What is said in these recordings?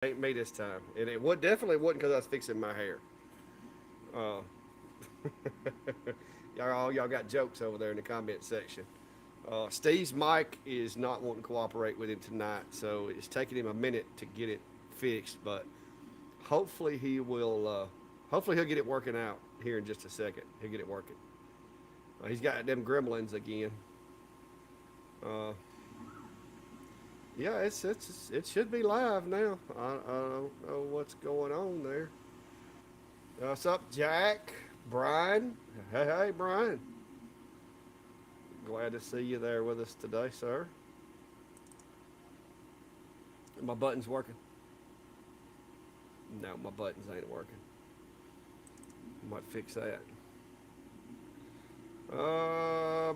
Ain't me this time. And it would definitely wasn't because I was fixing my hair. Uh, y'all got jokes over there in the comment section. Steve's mic is not wanting to cooperate with him tonight, so it's taking him a minute to get it fixed. But hopefully he will. Hopefully he'll get it working out here in just a second. He'll get it working. He's got them gremlins again. Uh, yeah, it should be live now. I don't know what's going on there. What's up, Jack? Brian? Hey, Brian. Glad to see you there with us today, sir. My button's working. No, my buttons ain't working. Might fix that.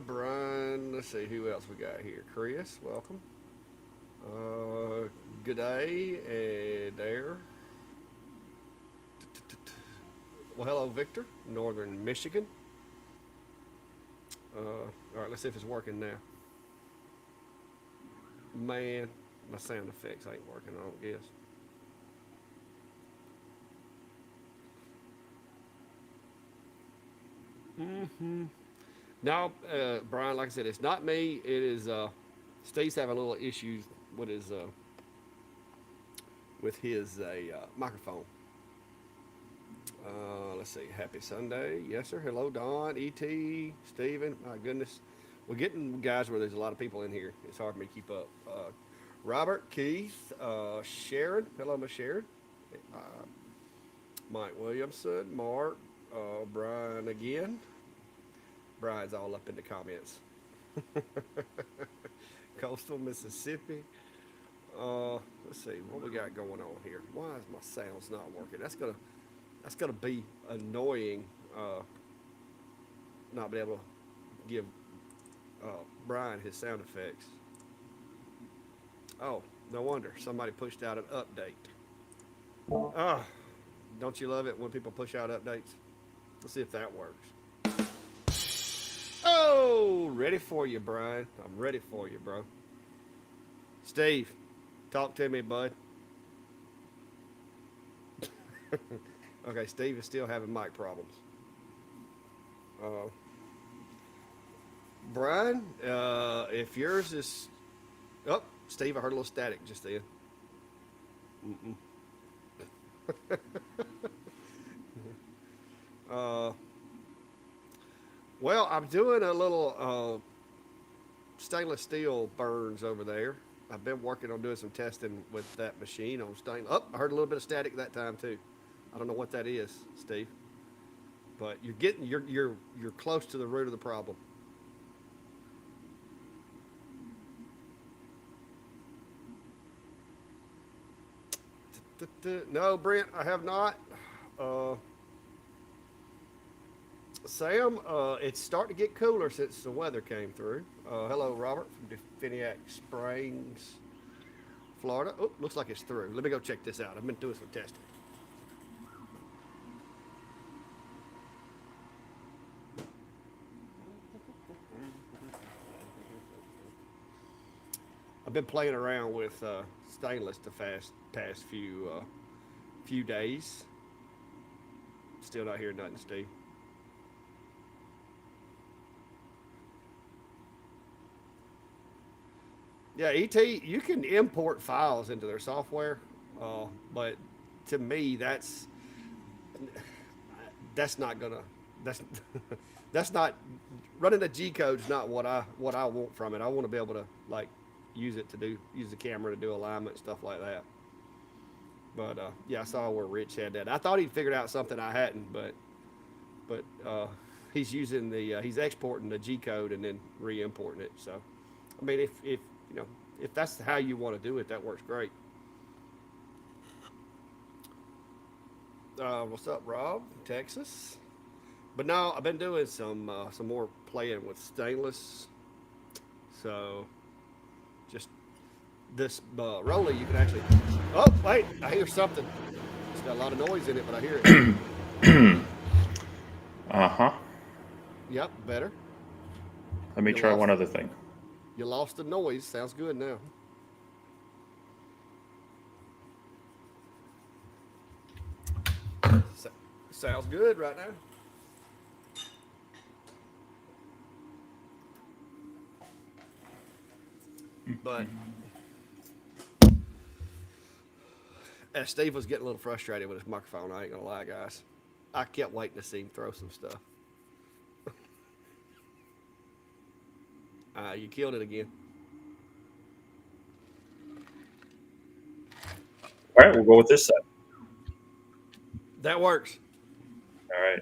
Brian. Let's see who else we got here. Chris, welcome. Good day, there. Well, hello, Victor, Northern Michigan. All right, let's see if it's working now. Man, my sound effects ain't working, I don't guess. No, Brian, like I said, it's not me. It is Steve's having a little issues with his microphone. Let's see. Happy Sunday. Yes, sir. Hello, Don, E.T., Steven. My goodness. We're getting guys where there's a lot of people in here. It's hard for me to keep up. Robert, Keith, Sharon. Hello, Miss Sharon. Uh, Mike Williamson, Mark, Brian again. Brian's all up in the comments. Coastal Mississippi. Let's see what we got going on here. Why is my sounds not working? That's gonna be annoying. Not be able to give Brian his sound effects. Oh, no wonder somebody pushed out an update. Oh, don't you love it when people push out updates? Let's see if that works. Oh, ready for you, Brian. I'm ready for you, bro. Steve, talk to me, bud. Okay, Steve is still having mic problems. Uh, Brian, if yours is. Oh, Steve, I heard a little static just then. Mm-mm. Uh, well, I'm doing a little stainless steel burns over there. I've been working on doing some testing with that machine on stainless. Oh, I heard a little bit of static that time too. I don't know what that is, Steve, but you're close to the root of the problem. No, Brent, I have not. Uh, Sam, it's starting to get cooler since the weather came through. Hello, Robert from Definiac Springs, Florida. Oh, looks like it's through. Let me go check this out. I've been doing some testing. I've been playing around with stainless the past few days. Still not hearing nothing, Steve. Yeah, ET, you can import files into their software, but to me, that's not gonna that's that's not running a G code's not what I want from it. I want to be able to like use the camera to do alignment and stuff like that. But yeah, I saw where Rich had that. I thought he'd figured out something I hadn't, but he's using he's exporting the G code and then re-importing it. So, I mean, if you know if that's how you want to do it, that works great. What's up, Rob? Texas. But no, I've been doing some more playing with stainless. So just this roller, you can actually. Oh wait, I hear something. It's got a lot of noise in it, but I hear it. Uh-huh. Yep, better. Let me You try lost one other thing. you, lost the, noise. Sounds good now. Sounds good right now. But as Steve was getting a little frustrated with his microphone, I ain't gonna lie, guys. I kept waiting to see him throw some stuff. You killed it again. All right, we'll go with this set. That works. All right.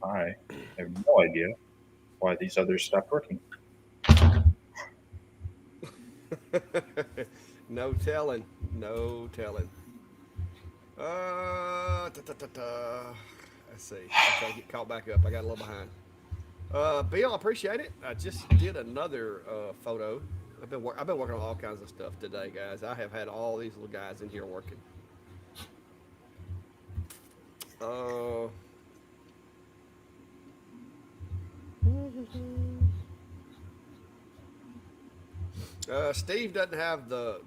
I have no idea why these others stopped working. No telling. No telling. Let's see. I'm trying to get caught back up. I got a little behind. Bill, I appreciate it. I just did another photo. I've been working on all kinds of stuff today, guys. I have had all these little guys in here working. Uh, Steve doesn't have the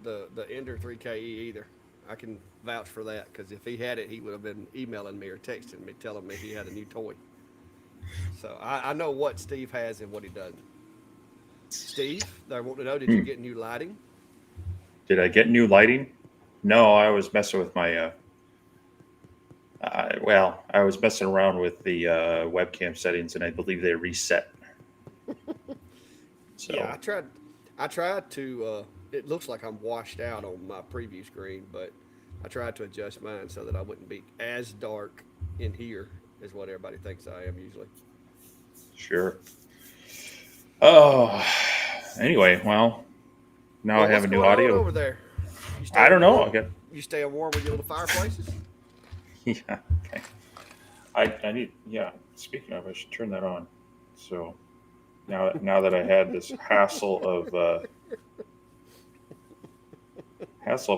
Ender 3KE either. I can vouch for that because if he had it, he would have been emailing me or texting me telling me he had a new toy. So I know what Steve has and what he doesn't. Steve, I want to know, did you get new lighting? Did I get new lighting? No, I was messing with my. I was messing around with the webcam settings, and I believe they reset. So Yeah, I tried to. It looks like I'm washed out on my preview screen, but I tried to adjust mine so that I wouldn't be as dark in here as what everybody thinks I am usually. sure. Oh, anyway, well, now I Well, have what's a new going on audio. over there? You I staying don't know. warm? I got You staying warm with your little fireplaces? yeah. Okay. I need yeah. Speaking of, I should turn that on. So now that I had this hassle of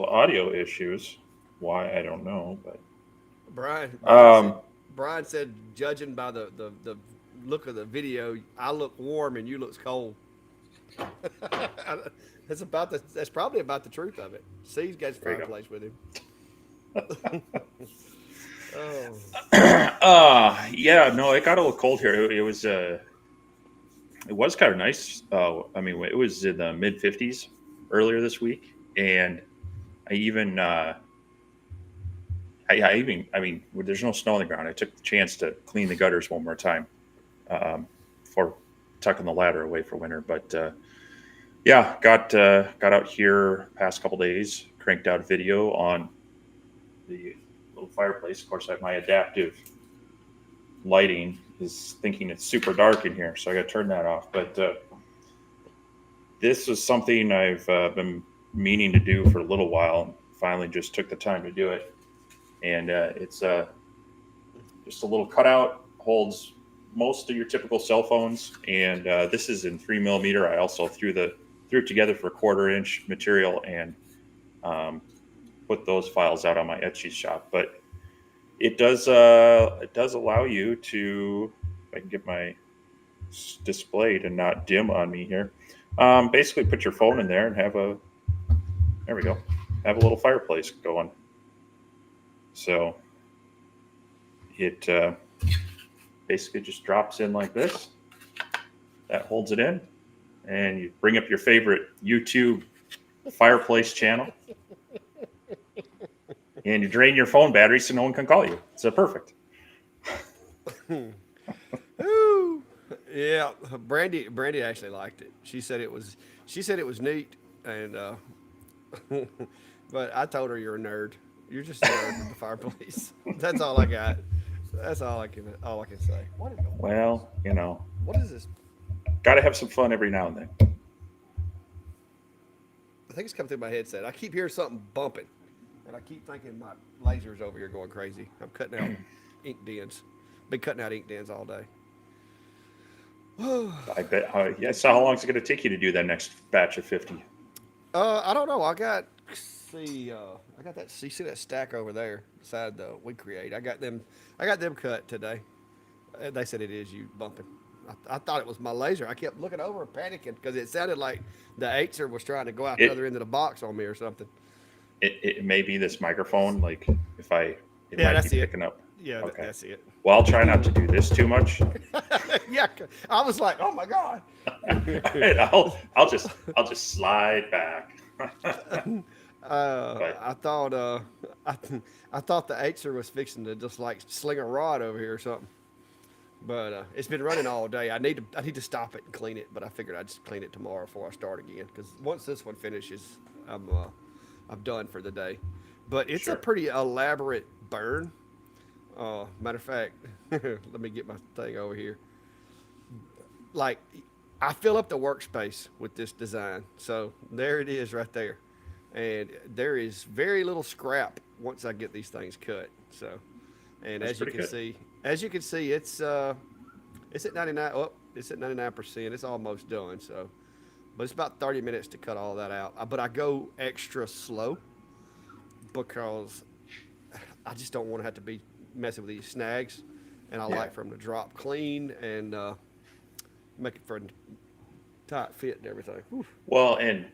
audio issues, why I don't know, but Brian, Brian said, um, Brian said, judging by the look of the video, I look warm and you look cold. That's probably about the truth of it. C's got his there you go. fireplace with him. Oh, Yeah, no, it got a little cold here. It was kind of nice. I mean, it was in the mid 50s earlier this week, and I even I mean, there's no snow on the ground. I took the chance to clean the gutters one more time before tucking the ladder away for winter. But yeah, got out here past couple days, cranked out video on the little fireplace. Of course, I have my adaptive lighting is thinking it's super dark in here, so I got to turn that off. But this was something I've been meaning to do for a little while. Finally, just took the time to do it, and it's just a little cutout, holds most of your typical cell phones, and this is in 3 millimeter. I also threw it together for 1/4 inch material and put those files out on my Etsy shop. But it does allow you to, if I can get my display to not dim on me here, basically put your phone in there and there we go, have a little fireplace going. So it basically just drops in like this. That holds it in, and you bring up your favorite YouTube fireplace channel, and you drain your phone battery so no one can call you. So perfect. Ooh. Yeah, Brandy actually liked it. She said it was neat, and but I told her you're a nerd. You're just a nerd with the fireplace. That's all I got. That's all I can say. What is going on? Well, What is this? got to have some fun every now and then. I think it's coming through my headset. I keep hearing something bumping, and I keep thinking my laser's over here going crazy. I'm cutting out ink dens. Been cutting out ink dens all day. I bet. Yeah. So how long is it going to take you to do that next batch of 50? I don't know. I got that. You see that stack over there beside the We Create? I got them. I got them cut today. They said it is you bumping. I thought it was my laser. I kept looking over and panicking because it sounded like the Acer was trying to go out the It other end of the box on me or something. it may be this microphone. Like if I It Yeah, might be that's it. picking up. Yeah, Okay. that's it. Well, I'll try not to do this too much. Yeah, I was like, oh my god. Alright, I'll just slide back. But I thought I, I thought the Acer was fixing to just like sling a rod over here or something. But it's been running all day. I need to stop it and clean it. But I figured I'd just clean it tomorrow before I start again. Because once this one finishes, I'm done for the day. But it's a sure. pretty elaborate burn. Matter of fact, let me get my thing over here. Like, I fill up the workspace with this design. So there it is right there. And there is very little scrap once I get these things cut. So, and That's pretty good. as you can see, it's at 99. Oh, it's at 99%. It's almost done. So, but it's about 30 minutes to cut all that out. But I go extra slow because I just don't want to have to be messing with these snags, and I Yeah. like for them to drop clean and make it for a tight fit and everything. Whew. Well, and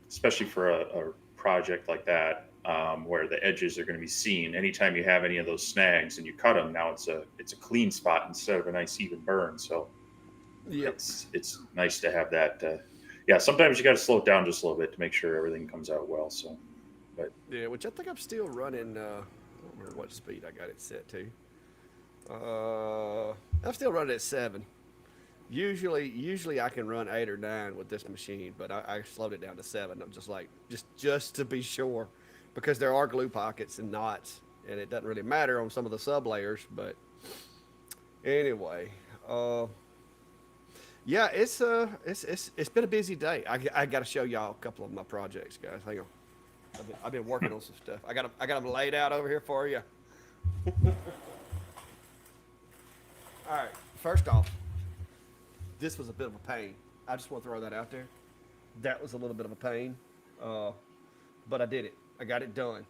especially for a project like that, where the edges are going to be seen. Anytime you have any of those snags and you cut them, now it's a clean spot instead of a nice even burn. So Yep. it's nice to have that. Yeah, sometimes you got to slow it down just a little bit to make sure everything comes out well. So, but Yeah, which I think I'm still running. I don't remember what speed I got it set to. I'm still running at 7. Usually I can run 8 or 9 with this machine, but I slowed it down to 7. I'm just like just to be sure, because there are glue pockets and knots, and it doesn't really matter on some of the sub layers. But anyway, yeah, it's been a busy day. I got to show y'all a couple of my projects, guys. Hang on, I've been working on some stuff. I got them laid out over here for you. All right, first off, this was a bit of a pain. I just want to throw that out there. That was a little bit of a pain, but I did it. I got it done.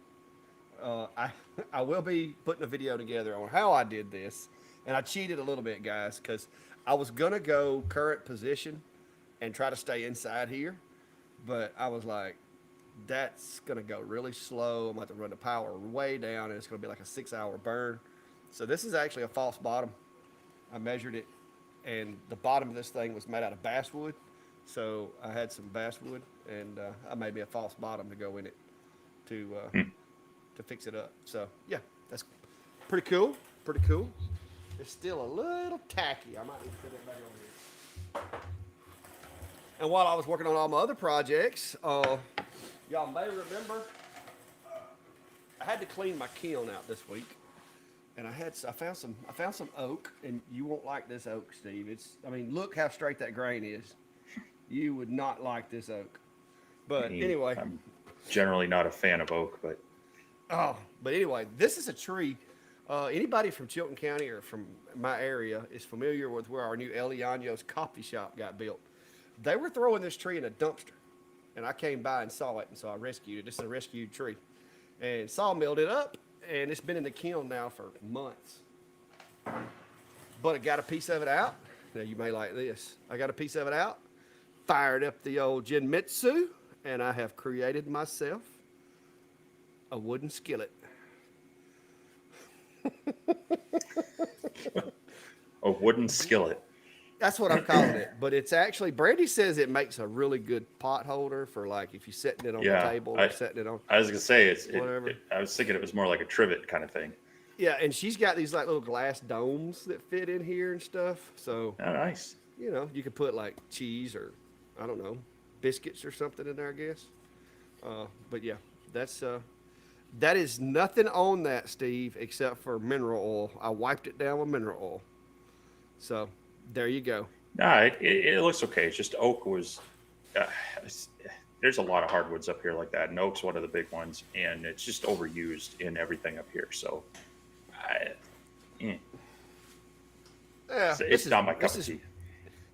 I I will be putting a video together on how I did this, and I cheated a little bit, guys, because I was gonna go current position and try to stay inside here, but I was like, that's gonna go really slow. I'm gonna have to run the power way down, and it's gonna be like a 6-hour burn. So this is actually a false bottom. I measured it, and the bottom of this thing was made out of basswood. So I had some basswood, and I made me a false bottom to go in it hmm, to fix it up. So yeah, that's pretty cool. Pretty cool. It's still a little tacky. I might need to put it back over here. And while I was working on all my other projects, y'all may remember I had to clean my kiln out this week, and I found some oak, and you won't like this oak, Steve. I mean, look how straight that grain is. You would not like this oak. But anyway, I'm generally not a fan of oak, but but anyway, this is a tree. Anybody from Chilton County or from my area is familiar with where our new Eliano's coffee shop got built. They were throwing this tree in a dumpster, and I came by and saw it, and so I rescued it. This is a rescued tree, and sawmilled it up, and it's been in the kiln now for months. But I got a piece of it out. Now you may like this. I got a piece of it out, fired up the old Jinmitsu, and I have created myself a wooden skillet. a wooden skillet. That's what I'm calling it. But it's actually, Brandy says it makes a really good pot holder for like if you're setting it on the Yeah, table or setting it on I was gonna say whatever. I was thinking it was more like a trivet kind of thing. Yeah, and she's got these like little glass domes that fit in here and stuff. So, Oh, nice. you could put like cheese or, I don't know, biscuits or something in there, I guess. But yeah, that is nothing on that, Steve, except for mineral oil. I wiped it down with mineral oil. So there you go. Nah, it looks okay. It's just oak was. Uh, there's a lot of hardwoods up here like that, and oak's one of the big ones, and it's just overused in everything up here. So, Yeah, it's not my cup of tea.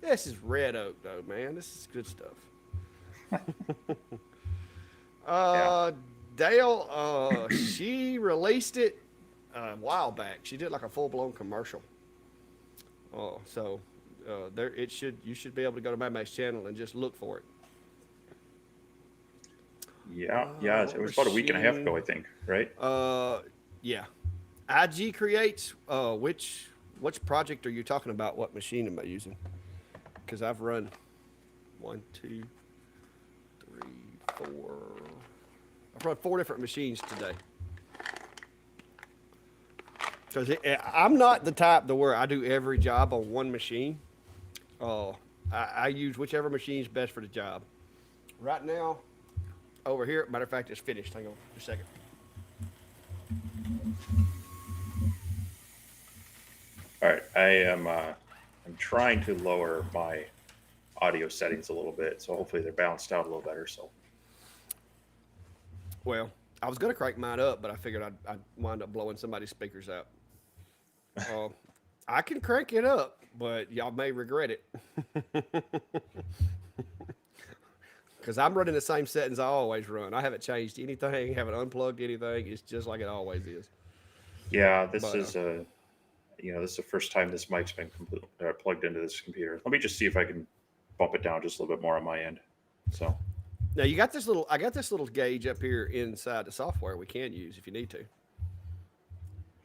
This is red oak, though, man. This is good stuff. Yeah. Dale, she released it a while back. She did like a full blown commercial. So you should be able to go to my mate's channel and just look for it. Yeah. It was about a week and a half ago, I think. Right? Yeah. IG creates. Which project are you talking about? What machine am I using? Because I've run one, two, three, four. I've run 4 different machines today. Because I'm not the type to where I do every job on one machine. Oh, I use whichever machine is best for the job. Right now, over here, matter of fact, it's finished. Hang on a second. All right, I'm trying to lower my audio settings a little bit, so hopefully they're balanced out a little better. So Well, I was gonna crank mine up, but I figured I'd wind up blowing somebody's speakers out. Uh, I can crank it up, but y'all may regret it because I'm running the same settings I always run. I haven't changed anything, haven't unplugged anything. It's just like it always is. yeah, this But is this is the first time this mic's been plugged into this computer. Let me just see if I can bump it down just a little bit more on my end. So now you got this little. I got this little gauge up here inside the software we can use if you need to.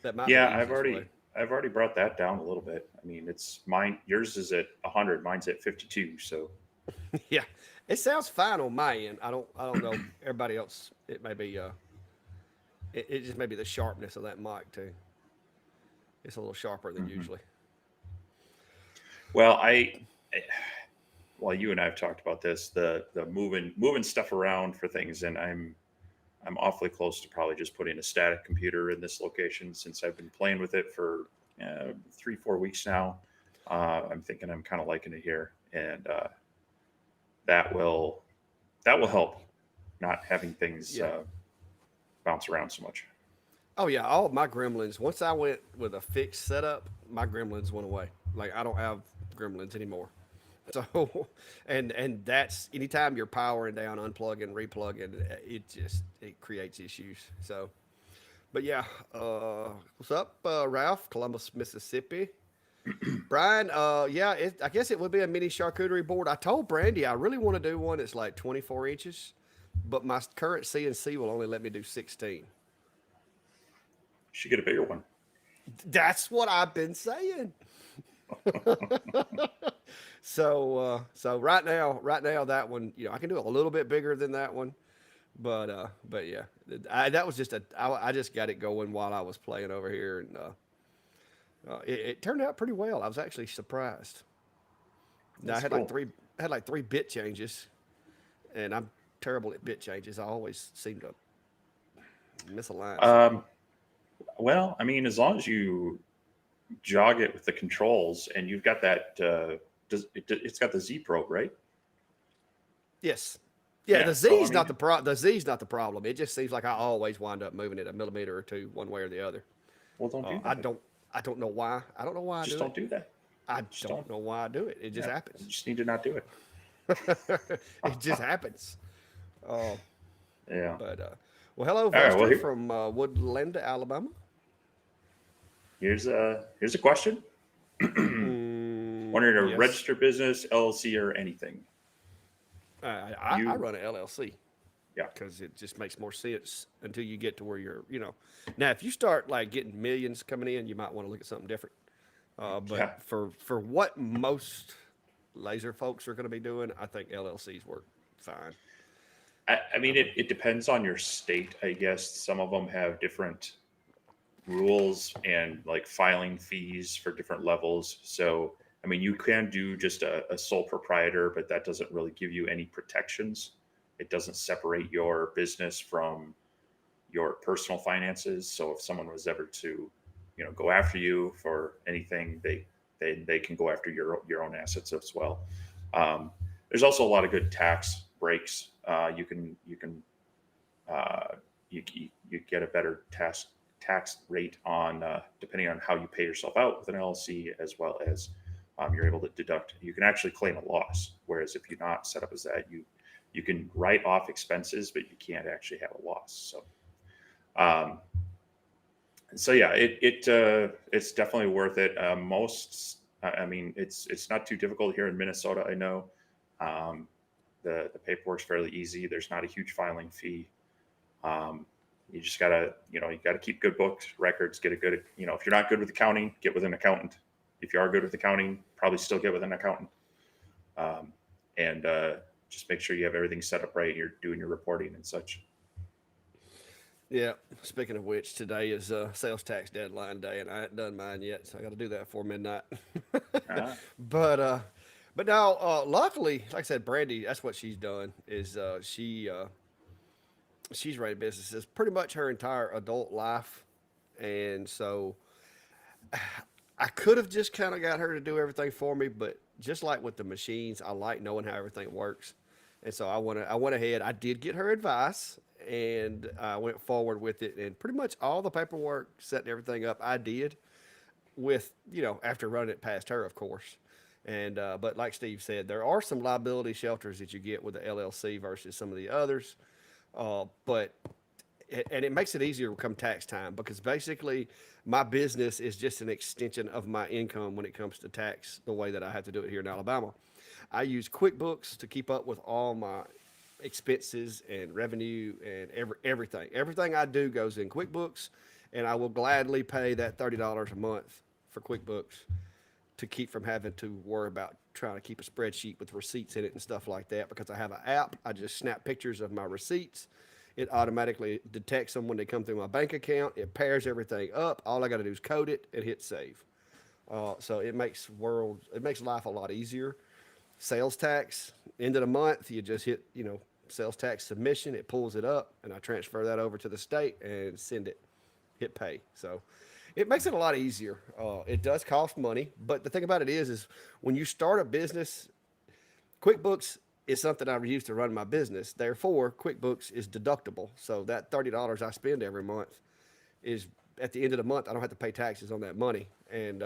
That might be yeah, the easiest way. I've already brought that down a little bit. I mean, it's mine. Yours is at 100. Mine's at 52. So Yeah, it sounds fine on my end. I don't know everybody else. It may be it just may be the sharpness of that mic too. It's a little sharper than mhm. usually. Well, well, you and I have talked about this, the moving stuff around for things, and I'm awfully close to probably just putting a static computer in this location since I've been playing with it for 3 4 weeks now. I'm thinking I'm kind of liking it here, and that will that will help not having things Yeah. bounce around so much. Oh yeah, all of my gremlins. Once I went with a fixed setup, my gremlins went away. Like I don't have gremlins anymore. So, and that's anytime you're powering down, unplugging, replugging, it creates issues. So, but yeah, what's up, Ralph? Columbus, Mississippi. Brian, yeah, I guess it would be a mini charcuterie board. I told Brandy I really want to do one that's like 24 inches, but my current CNC will only let me do 16. Should get a bigger one. That's what I've been saying. So right now that one, I can do it a little bit bigger than that one, but yeah, that was I just got it going while I was playing over here, and it turned out pretty well. I was actually surprised. Now That's cool. I had like three bit changes, and I'm terrible at bit changes. I always seem to misalign something. Um, well, I mean, as long as you jog it with the controls, and you've got that. It's got the Z probe, right? Yes. Yeah, Yeah. the So I Z's not mean, the Z's not the problem. It just seems like I always wind up moving it a millimeter or two, one way or the other. well, don't do I that then. don't I don't know why. I don't know why I Just do it. don't do that. I Just don't. don't know why I do it. It just Yeah. You happens. just need to not do it. It just happens. Uh, Yeah. but well, hello, All right. Well, Vester from Woodland, Alabama. here's a question. Wanted to Yes, register business, LLC, or anything. I You, run an LLC yeah, because it just makes more sense until you get to where you're. Now, if you start like getting millions coming in, you might want to look at something different. But yeah. for what most laser folks are going to be doing, I think LLCs work fine. I mean, Um, it depends on your state, I guess. Some of them have different rules and like filing fees for different levels. So, I mean, you can do just a sole proprietor, but that doesn't really give you any protections. It doesn't separate your business from your personal finances. So, if someone was ever to, go after you for anything, they can go after your own assets as well. Um, there's also a lot of good tax breaks. You can uh, you get a better tax rate on depending on how you pay yourself out with an LLC, as well as you're able to deduct. You can actually claim a loss, whereas if you're not set up as that, you can write off expenses, but you can't actually have a loss. Um, so yeah, it's definitely worth it. I mean, it's not too difficult here in Minnesota. I know um, the paperwork's fairly easy. There's not a huge filing fee. Um, You just gotta, you gotta keep good books, records, get a good, if you're not good with accounting, get with an accountant. If you are good with accounting, probably still get with an accountant. Um, and just make sure you have everything set up right. You're doing your reporting and such. Yeah. Speaking of which, today is sales tax deadline day, and I haven't done mine yet, so I got to do that before midnight. Ah, but uh, but now, luckily, like I said, Brandy, that's what she's done. Is she's running businesses pretty much her entire adult life, and so I could have just kind of got her to do everything for me, but just like with the machines, I like knowing how everything works, and so I went ahead. I did get her advice, and I went forward with it, and pretty much all the paperwork, setting everything up, I did with after running it past her, of course. And but like Steve said, there are some liability shelters that you get with the LLC versus some of the others. But and it makes it easier come tax time because basically my business is just an extension of my income when it comes to tax the way that I have to do it here in Alabama. I use QuickBooks to keep up with all my expenses and revenue and everything. Everything I do goes in QuickBooks, and I will gladly pay that $30 a month for QuickBooks to keep from having to worry about trying to keep a spreadsheet with receipts in it and stuff like that because I have an app. I just snap pictures of my receipts. It automatically detects them when they come through my bank account. It pairs everything up. All I got to do is code it and hit save. So it makes life a lot easier. Sales tax, end of the month, you just hit sales tax submission. It pulls it up, and I transfer that over to the state and send it. Hit pay. So it makes it a lot easier. It does cost money, but the thing about it is when you start a business, QuickBooks is something I use to run my business. Therefore, QuickBooks is deductible. So that $30 I spend every month is at the end of the month. I don't have to pay taxes on that money, and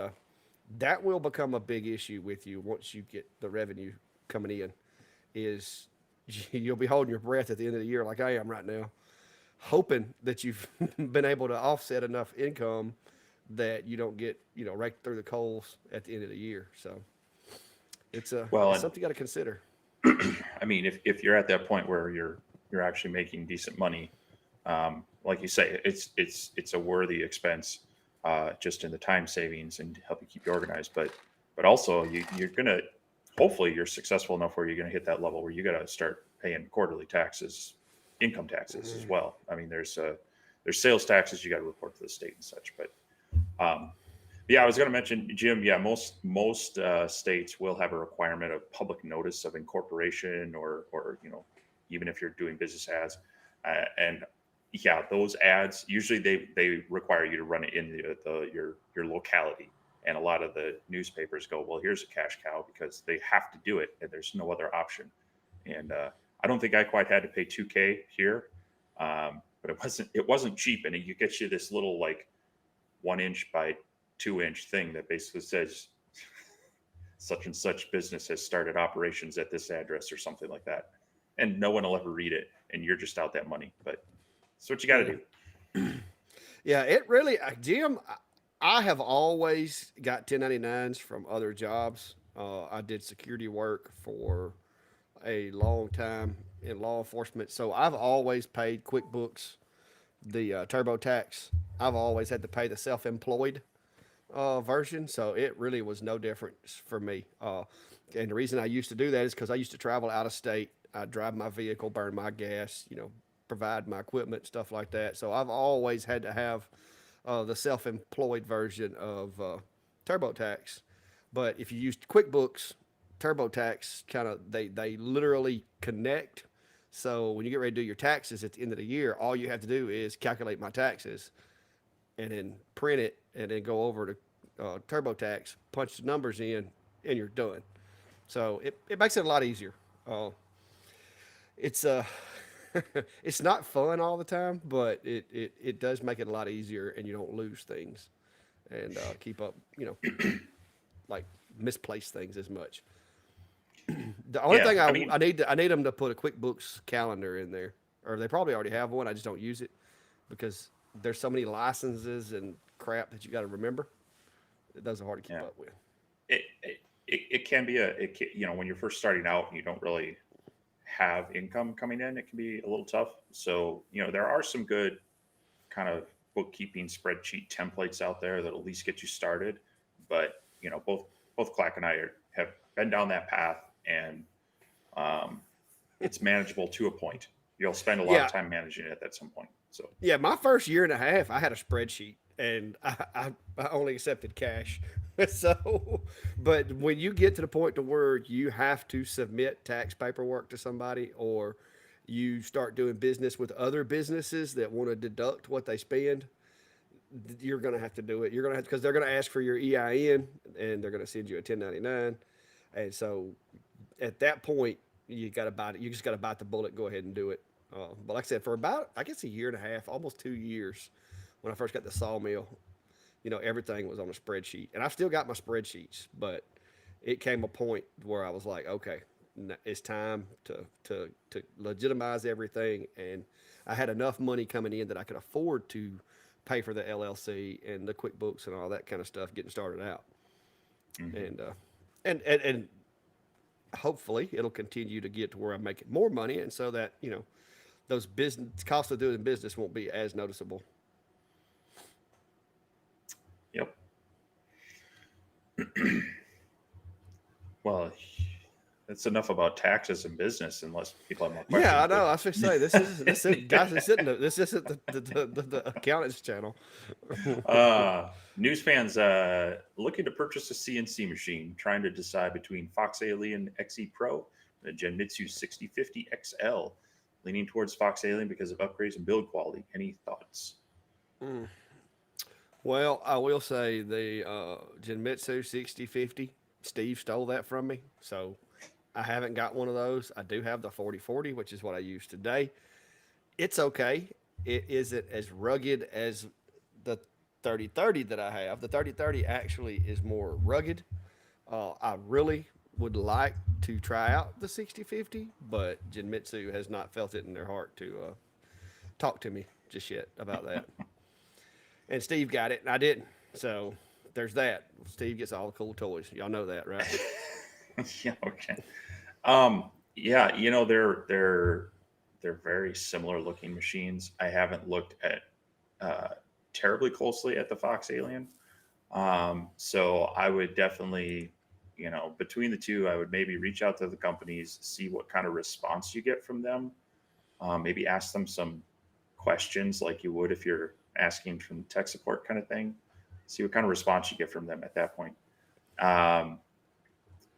that will become a big issue with you once you get the revenue coming in. Is you'll be holding your breath at the end of the year like I am right now, hoping that you've been able to offset enough income that you don't get raked through the coals at the end of the year. So well, it's and something you got to consider. I mean, if you're at that point where you're actually making decent money, like you say, it's a worthy expense, just in the time savings and help you keep you organized. But also you're gonna hopefully you're successful enough where you're gonna hit that level where you got to start paying quarterly taxes, income taxes as well. I mean, there's sales taxes you got to report to the state and such. But um, yeah, I was going to mention, Jim. Yeah, most states will have a requirement of public notice of incorporation, or even if you're doing business ads, and yeah, those ads usually they require you to run it in your locality. And a lot of the newspapers go, well, here's a cash cow because they have to do it, and there's no other option. And I don't think I quite had to pay 2K here, but it wasn't cheap, and you get you this little like 1 inch by 2 inch thing that basically says such and such business has started operations at this address or something like that. And no one will ever read it, and you're just out that money. But it's what you got to Yeah, do. yeah. It really, Jim. I have always got 1099s from other jobs. I did security work for a long time in law enforcement, so I've always paid QuickBooks the TurboTax. I've always had to pay the self-employed version, so it really was no difference for me. And the reason I used to do that is because I used to travel out of state. I drive my vehicle, burn my gas, provide my equipment, stuff like that. So I've always had to have the self-employed version of TurboTax. But if you use QuickBooks, TurboTax kind of they literally connect. So when you get ready to do your taxes at the end of the year, all you have to do is calculate my taxes and then print it and then go over to TurboTax, punch the numbers in, and you're done. So it makes it a lot easier. It's it's not fun all the time, but it does make it a lot easier, and you don't lose things and keep up, like misplaced things as much. The only Yeah, thing I mean, I need them to put a QuickBooks calendar in there, or they probably already have one. I just don't use it because there's so many licenses and crap that you got to remember. Those are hard to keep yeah, up with. it can be when you're first starting out and you don't really have income coming in, it can be a little tough. So there are some good kind of bookkeeping spreadsheet templates out there that'll at least get you started. But both Clack and I have been down that path, and um, it's manageable to a point. You'll spend a lot of Yeah, time managing it at some point. So yeah. My first year and a half, I had a spreadsheet, and I only accepted cash. So, but when you get to the point to where you have to submit tax paperwork to somebody, or you start doing business with other businesses that want to deduct what they spend, you're going to have to do it. You're going to have, because they're going to ask for your EIN, and they're going to send you a 1099. And so at that point, you got to bite it. You just got to bite the bullet and go ahead and do it. But like I said, for about, I guess, a year and a half, almost 2 years, when I first got the sawmill, everything was on a spreadsheet. And I've still got my spreadsheets, but it came a point where I was like, okay, it's time to legitimize everything. And I had enough money coming in that I could afford to pay for the LLC and the QuickBooks and all that kind of stuff getting started out. mhm. And and hopefully it'll continue to get to where I'm making more money, and so that those business costs of doing business won't be as noticeable. Yep. Well, that's enough about taxes and business, unless people have more Yeah, I questions. know. But I was going to say this is guys. This isn't the accountant's channel. news fans looking to purchase a CNC machine, trying to decide between Fox Alien XE Pro and the Genmitsu 6050 XL, leaning towards Fox Alien because of upgrades and build quality. Any thoughts? Well, I will say the Genmitsu 6050. Steve stole that from me, so I haven't got one of those. I do have the 4040, which is what I use today. It's okay. It isn't as rugged as the 3030 that I have. The 3030 actually is more rugged. I really would like to try out the 6050, but Genmitsu has not felt it in their heart to talk to me just yet about that. And Steve got it, and I didn't. So there's that. Steve gets all the cool toys. Y'all know that, right? Yeah, okay. Yeah, they're very similar looking machines. I haven't looked at uh, terribly closely at the Fox Alien. So I would definitely, between the two, I would maybe reach out to the companies, see what kind of response you get from them. Maybe ask them some questions like you would if you're asking from tech support kind of thing. See what kind of response you get from them at that point. Um,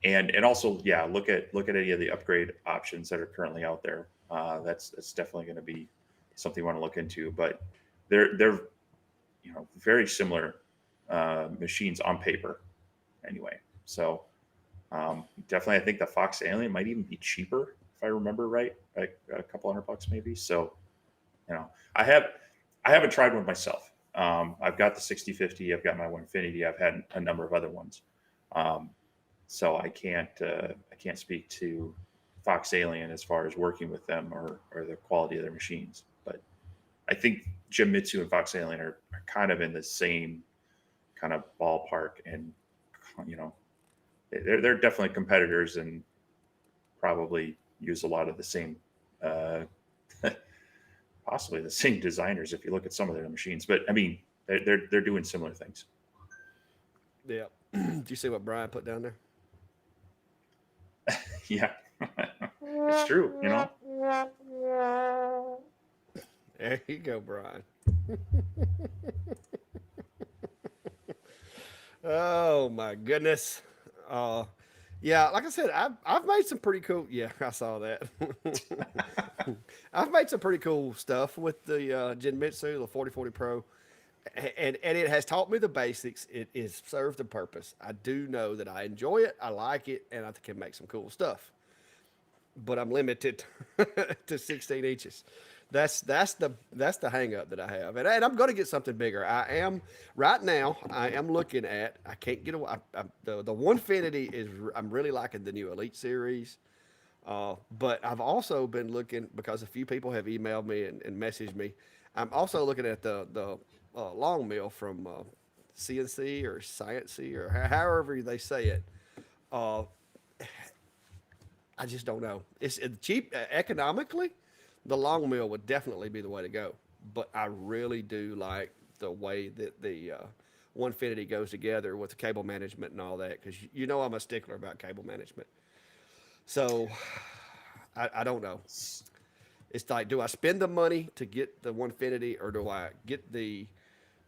and also, yeah, look at any of the upgrade options that are currently out there. That's definitely going to be something you want to look into. But they're very similar machines on paper anyway. So definitely, I think the Fox Alien might even be cheaper if I remember right, like a couple $100 maybe. So you know, I have I haven't tried one myself. I've got the 6050. I've got my Winfinity. I've had a number of other ones. Um, so I can't speak to Fox Alien as far as working with them or the quality of their machines. But I think Jim Mitsu and Fox Alien are kind of in the same kind of ballpark, and you know they're definitely competitors and probably use a lot of the same, uh, possibly the same designers if you look at some of their machines. But I mean, they're doing similar things. Yeah. Do you see what Brian put down there? Yeah, it's true. There you go, Brian. Oh my goodness. Uh, yeah, like I said, I've made some pretty cool. Yeah, I saw that. I've made some pretty cool stuff with the Genmitsu, the 4040 Pro, and it has taught me the basics. It is served a purpose. I do know that I enjoy it, I like it, and I can make some cool stuff. But I'm limited to 16 inches. That's the hang up that I have, and I'm going to get something bigger. I am right now. I am looking at. I can't get away. The Onefinity is. I'm really liking the new Elite series. But I've also been looking because a few people have emailed me and messaged me. I'm also looking at the long mill from CNC or Sciencey or however they say it. Uh, I just don't know. It's cheap economically. The long mill would definitely be the way to go. but I really do like the way that the Onefinity goes together with the cable management and all that, because you know I'm a stickler about cable management. So I don't know. It's like, do I spend the money to get the Onefinity, or do I get the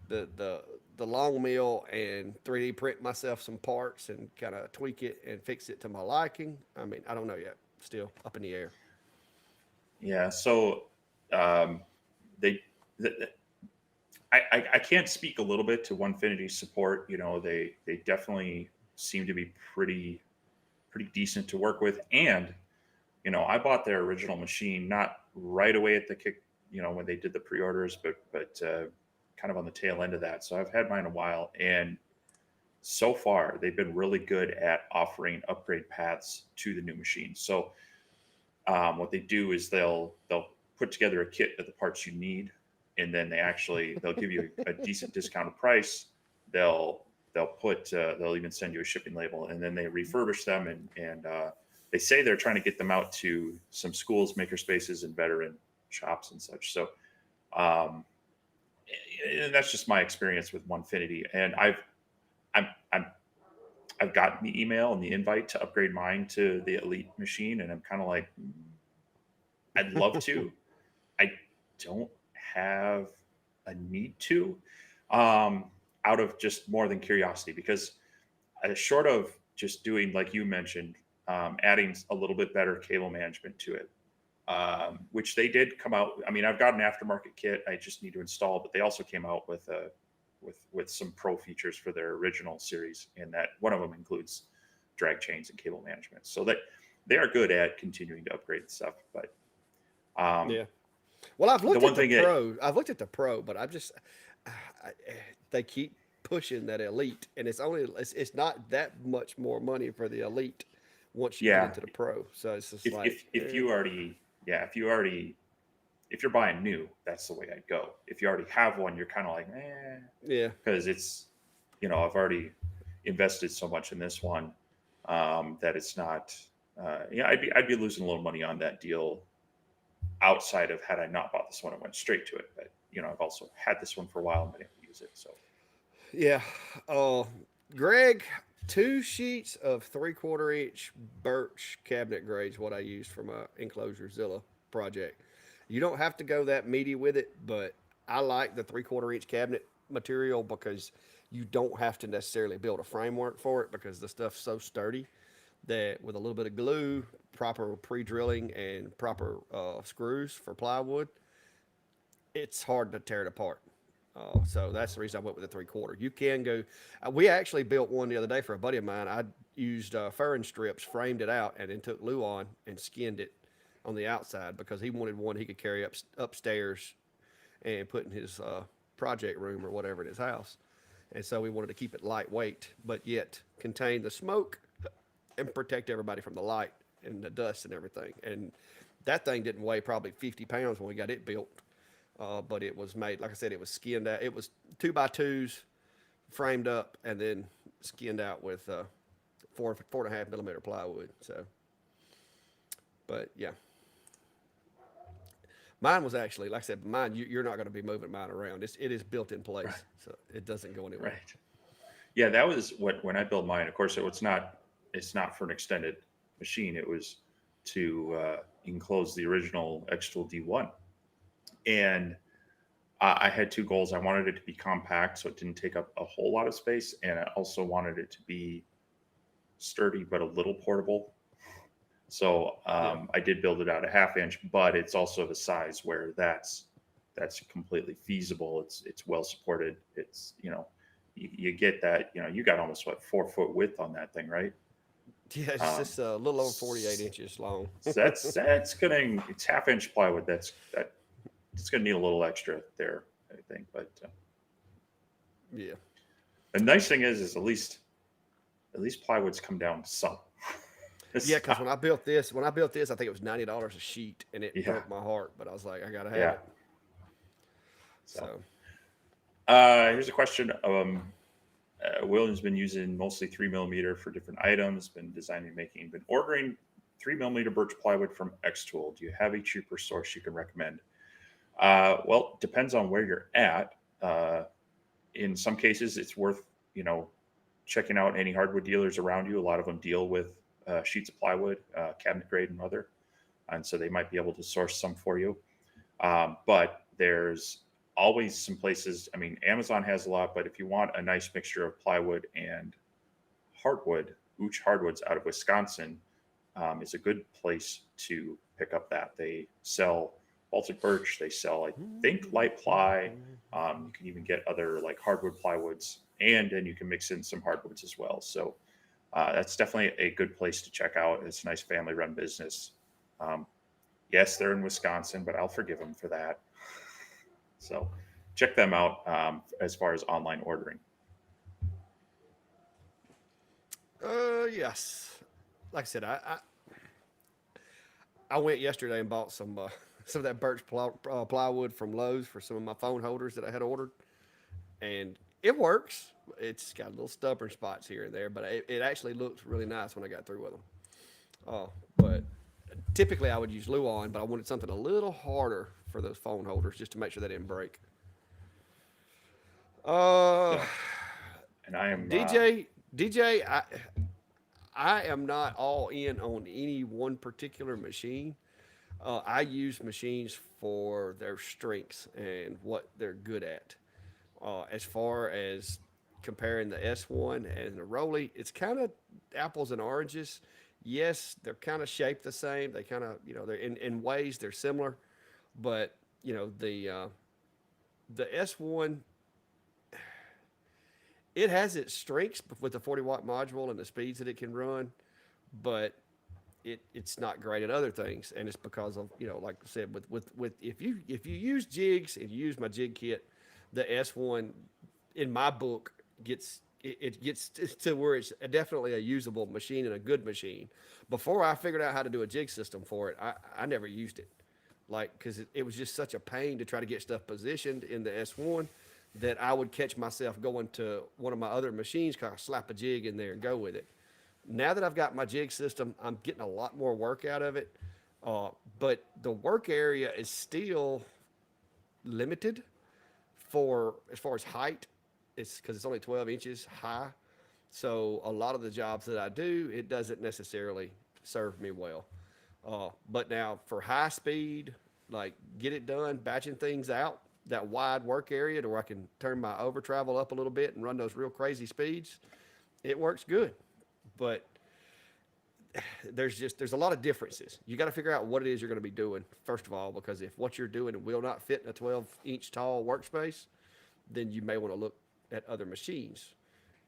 the the long mill and 3D print myself some parts and kind of tweak it and fix it to my liking? I mean, I don't know yet. Still up in the air. Yeah. So um, they, the, I can't speak a little bit to Onefinity support. You know, they definitely seem to be pretty decent to work with. And you know, I bought their original machine not right away at the kick, you know, when they did the pre-orders, but kind of on the tail end of that. So I've had mine a while, and so far they've been really good at offering upgrade paths to the new machine. So what they do is they'll put together a kit of the parts you need, and then they'll give you a decent discounted price. They'll they'll even send you a shipping label, and then they refurbish them, and they say they're trying to get them out to some schools, maker spaces, and veteran shops and such. So um, and that's just my experience with Onefinity, and I'm, I'm I've gotten the email and the invite to upgrade mine to the Elite machine, and I'm kind of like, I'd love to. I don't have a need to, um, out of just more than curiosity, because short of just doing like you mentioned, adding a little bit better cable management to it, which they did come out. I mean, I've got an aftermarket kit. I just need to install, but they also came out with a with some pro features for their original series, and that one of them includes drag chains and cable management. So that they are good at continuing to upgrade stuff. But um, Yeah. Well, I've the looked one at the thing that pro. I've looked at the pro, but I'm just I, they keep pushing that elite, and it's not that much more money for the elite once you get yeah, into the pro. So it's just like, if you already yeah if you're buying new, that's the way I'd go. If you already have one, you're kind of like, yeah, because it's, you know, I've already invested so much in this one, that it's not. Yeah, I'd be losing a little money on that deal outside of had I not bought this one and went straight to it. But you know, I've also had this one for a while and been able to use it. So yeah. Oh, Greg, 2 sheets of 3/4 inch birch cabinet grades. What I used for my enclosure Zilla project. You don't have to go that meaty with it, but I like the 3/4 inch cabinet material because you don't have to necessarily build a framework for it, because the stuff's so sturdy that with a little bit of glue, proper pre-drilling, and proper screws for plywood, it's hard to tear it apart. So that's the reason I went with the 3/4. You can go. We actually built one the other day for a buddy of mine. I used furring strips, framed it out, and then took Luan and skinned it on the outside, because he wanted one he could carry upstairs and put in his project room or whatever in his house. And so we wanted to keep it lightweight, but yet contain the smoke and protect everybody from the light and the dust and everything. And that thing didn't weigh probably 50 pounds when we got it built. But it was made, like I said, it was skinned out. It was 2x2s framed up and then skinned out with 4.5 millimeter plywood. So, but yeah, mine was actually, like I said, mine, you're not going to be moving mine around. It is built in right, place, so it doesn't go anywhere. right, yeah, that was what when I built mine. Of course, it's not for an extended machine. It was to enclose the original X-Tool D1, and I had two goals. I wanted it to be compact, so it didn't take up a whole lot of space, and I also wanted it to be sturdy but a little portable. So Yeah. I did build it out a 1/2 inch, but it's also the size where that's completely feasible. It's well supported. It's, you know, you get that, you know, you got almost what 4 foot width on that thing, right? Yeah, it's Um, just a little over 48 inches long. so that's gonna it's 1/2 inch plywood. That it's gonna need a little extra there, I think. But Yeah. the nice thing is at least plywood's come down some. Yeah, It's because not, when I built this, I think it was $90 a sheet, and it yeah, broke my heart. But I was like, I gotta have yeah. it. So So here's a question. William's been using mostly 3 millimeter for different items, been designing, making, been ordering 3 millimeter birch plywood from X Tool. Do you have a cheaper source you can recommend? Well, depends on where you're at. Uh, in some cases, it's worth checking out any hardwood dealers around you. A lot of them deal with sheets of plywood, cabinet grade and other, and so they might be able to source some for you. But there's always some places. I mean, Amazon has a lot, but if you want a nice mixture of plywood and hardwood, Ooch Hardwoods out of Wisconsin is a good place to pick up that. They sell Baltic birch. They sell, I think, light ply. You can even get other like hardwood plywoods, and then you can mix in some hardwoods as well. So that's definitely a good place to check out. It's a nice family-run business. Um, yes, they're in Wisconsin, but I'll forgive them for that. So check them out as far as online ordering. Yes. Like I said, I went yesterday and bought some some of that plywood from Lowe's for some of my phone holders that I had ordered, and it works. It's got little stubborn spots here and there, but it actually looks really nice when I got through with them. But typically I would use Luon, but I wanted something a little harder for those phone holders just to make sure they didn't break. Uh, Yeah, and I am. DJ, I am not all in on any one particular machine. I use machines for their strengths and what they're good at. As far as comparing the S1 and the Rolly, it's kind of apples and oranges. Yes, they're kind of shaped the same. They kind of, they're in ways they're similar, but the S1, it has its strengths with the 40-watt module and the speeds that it can run, but it's not great at other things, and it's because of like I said, with if you use jigs and you use my jig kit, the S1 in my book it gets to where it's definitely a usable machine and a good machine. Before I figured out how to do a jig system for it, I never used it, like because it was just such a pain to try to get stuff positioned in the S1 that I would catch myself going to one of my other machines, kind of slap a jig in there and go with it. Now that I've got my jig system, I'm getting a lot more work out of it. But the work area is still limited for as far as height. It's because it's only 12 inches high. So a lot of the jobs that I do, it doesn't necessarily serve me well. But now for high speed, like get it done, batching things out, that wide work area to where I can turn my over travel up a little bit and run those real crazy speeds, it works good. But there's a lot of differences. You got to figure out what it is you're going to be doing first of all, because if what you're doing will not fit in a 12-inch tall workspace, then you may want to look at other machines.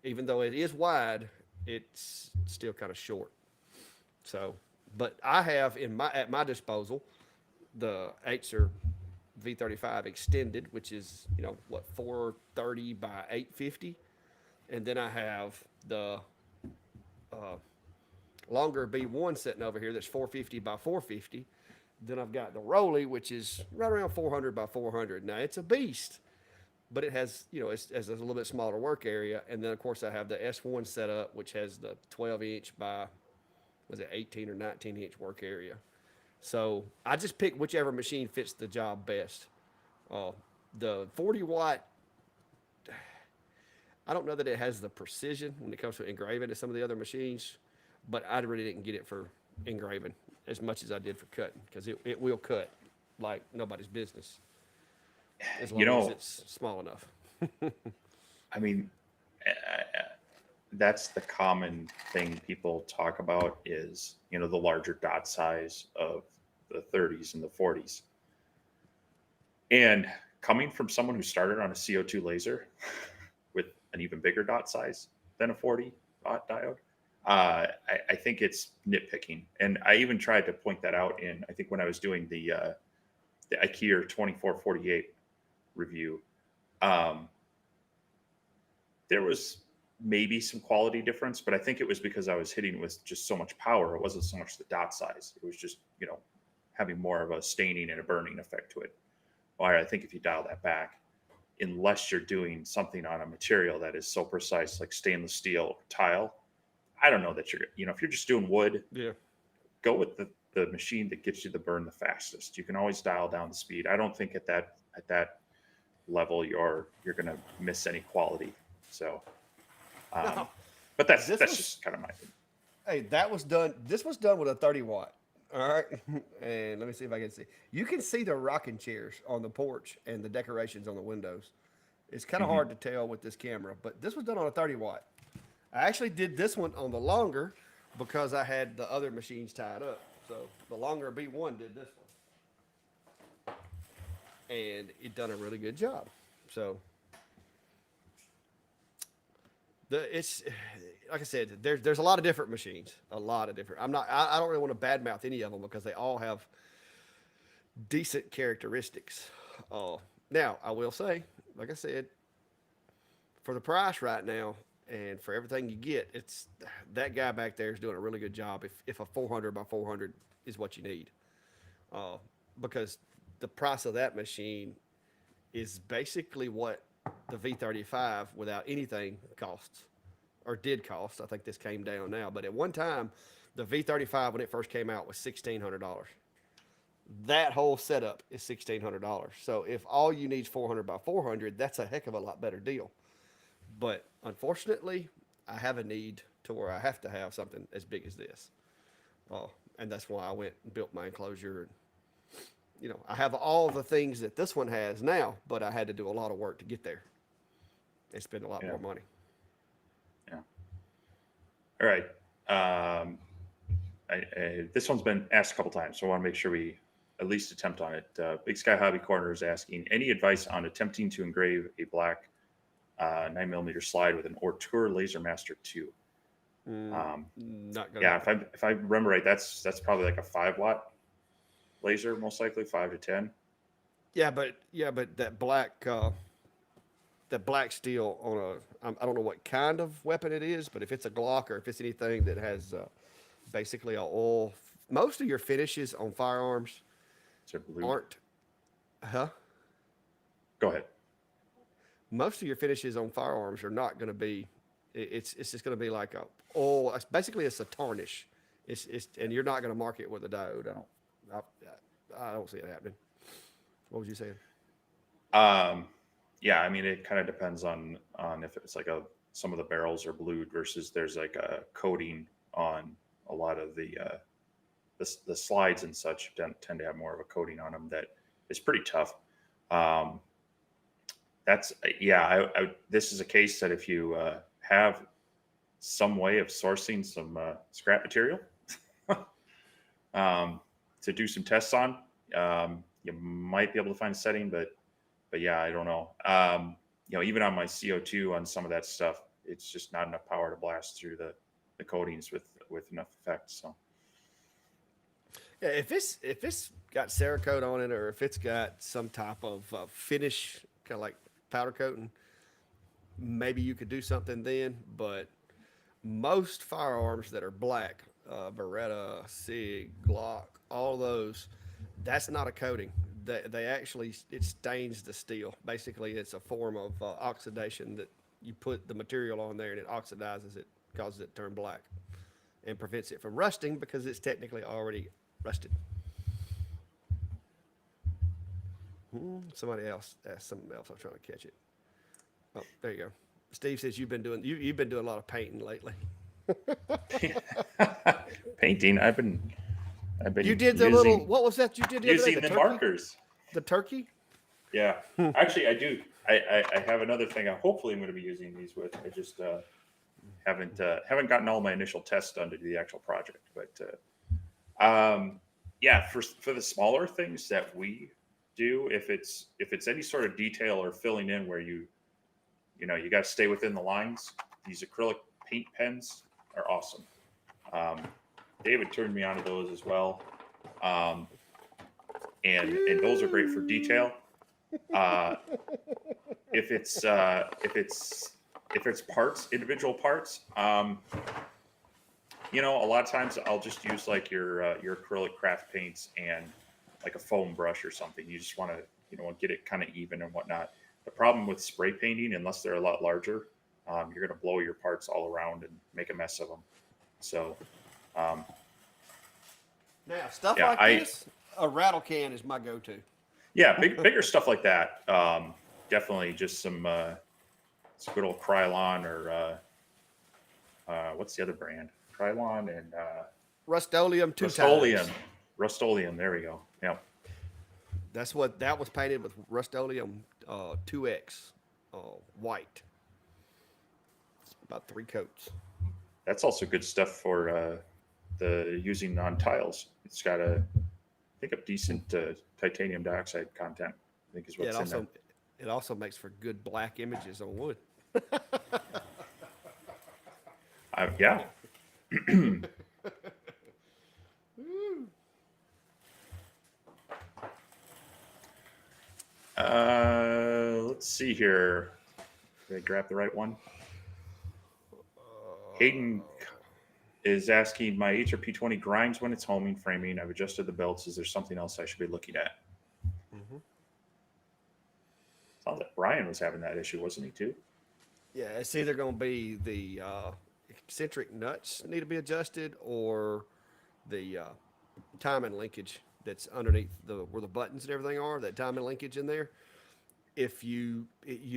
Even though it is wide, it's still kind of short. So, but I have at my disposal the Acer V35 extended, which is 430 by 850, and then I have the uh, longer B1 sitting over here that's 450 by 450. Then I've got the Rolly, which is right around 400 by 400. Now it's a beast, but it has, it's a little bit smaller work area. And then of course I have the S1 set up, which has the 12-inch by, was it 18 or 19-inch work area. So I just pick whichever machine fits the job best. Uh, the 40-watt, I don't know that it has the precision when it comes to engraving as some of the other machines, but I really didn't get it for engraving as much as I did for cutting, because it will cut like nobody's business as You long as know, it's small enough. I mean, uh, that's the common thing people talk about is, the larger dot size of the 30s and the 40s. And coming from someone who started on a CO2 laser with an even bigger dot size than a 40 dot diode, I think it's nitpicking. And I even tried to point that out I think when I was doing the IKEA 2448 review. Um, there was maybe some quality difference, but I think it was because I was hitting with just so much power. It wasn't so much the dot size. It was just, having more of a staining and a burning effect to it. Or I think if you dial that back, unless you're doing something on a material that is so precise, like stainless steel or tile, I don't know that if you're just doing wood, Yeah. go with the machine that gets you the burn the fastest. You can always dial down the speed. I don't think at that level you're going to miss any quality. So, No, but that's this was just kind of my opinion. hey, that was done. This was done with a 30 watt. All right, and let me see if I can see. You can see the rocking chairs on the porch and the decorations on the windows. It's kind of Hmm. hard to tell with this camera, but this was done on a 30 watt. I actually did this one on the longer because I had the other machines tied up. So the longer B1 did this one, and it done a really good job. So it's like I said, there's a lot of different machines, a lot of different. I don't really want to badmouth any of them because they all have decent characteristics. Uh, Now I will say, like I said, for the price right now and for everything you get, it's that guy back there is doing a really good job. If a 400 by 400 is what you need, uh, because the price of that machine is basically what the V35 without anything costs or did cost. I think this came down now, but at one time, the V35 when it first came out was $1,600. That whole setup is $1,600. So if all you need is 400 by 400, that's a heck of a lot better deal. But unfortunately, I have a need to where I have to have something as big as this. And that's why I went and built my enclosure. And, I have all the things that this one has now, but I had to do a lot of work to get there and spend a lot Yeah. more money. Yeah. All right. This one's been asked a couple times, so I want to make sure we at least attempt on it. Big Sky Hobby Corner is asking any advice on attempting to engrave a black 9mm slide with an Ortur Laser Master 2. Not gonna Yeah, happen. if I remember right, that's probably like a 5 watt laser, most likely 5 to 10. Yeah, but that black steel on I don't know what kind of weapon it is, but if it's a Glock or if it's anything that has basically a oil, most of your finishes on firearms Is it blue? aren't, huh? Go ahead. Most of your finishes on firearms are not going to be. It's just going to be like a oil. Basically, it's a tarnish. And you're not going to mark it with a diode. I don't see it happening. What was you saying? Yeah, I mean, it kind of depends on if it's like some of the barrels are blued versus there's like a coating on a lot of the slides and such tend to have more of a coating on them that is pretty tough. Um, that's yeah. This is a case that if you have some way of sourcing some scrap material to do some tests on, you might be able to find a setting, but yeah, I don't know. Even on my CO2 on some of that stuff, it's just not enough power to blast through the coatings with enough effect. So Yeah, if it's got Cerakote on it, or if it's got some type of finish, kind of like powder coating, maybe you could do something then. But most firearms that are black, Beretta, Sig, Glock, all those, that's not a coating. They actually it stains the steel. Basically, it's a form of oxidation that you put the material on there and it oxidizes it, causes it to turn black, and prevents it from rusting because it's technically already rusted. Somebody else asked something else. I'm trying to catch it. Oh, there you go. Steve says you've been doing a lot of painting lately. painting, I've You been did the little, what was that you did the other day? using The the turkey? markers. The turkey? Yeah, actually, I do. I have another thing. Hopefully, I'm going to be using these with. I just haven't gotten all my initial tests done to do the actual project. But yeah, for the smaller things that we do, if it's any sort of detail or filling in where you got to stay within the lines, these acrylic paint pens are awesome. Um, David turned me onto those as well. And those are great for detail. Uh, if it's parts, individual parts, a lot of times I'll just use like your acrylic craft paints and like a foam brush or something. You just want to get it kind of even and whatnot. The problem with spray painting, unless they're a lot larger, you're going to blow your parts all around and make a mess of them. So, Now, stuff Yeah, like this, a rattle can is my go-to. yeah, bigger stuff like that. Definitely just some good old Krylon or what's the other brand? Krylon and Rust-Oleum two Rust-Oleum. times. Rust-Oleum. There we go. Yeah, That's what that was painted with Rust-Oleum 2X white. About 3 coats. that's also good stuff for the using on tiles. It's got I think a decent titanium dioxide content. I think is Yeah, what's in there. it also makes for good black images on wood. Yeah. Let's see here. Did I grab the right one? Hayden is asking, my HRP20 grinds when it's homing, framing. I've adjusted the belts. Is there something else I should be looking at? Sounds like Brian was having that issue, wasn't he, too? Yeah, it's either going to be the eccentric nuts need to be adjusted, or the timing linkage that's underneath where the buttons and everything are. That timing linkage in there. If you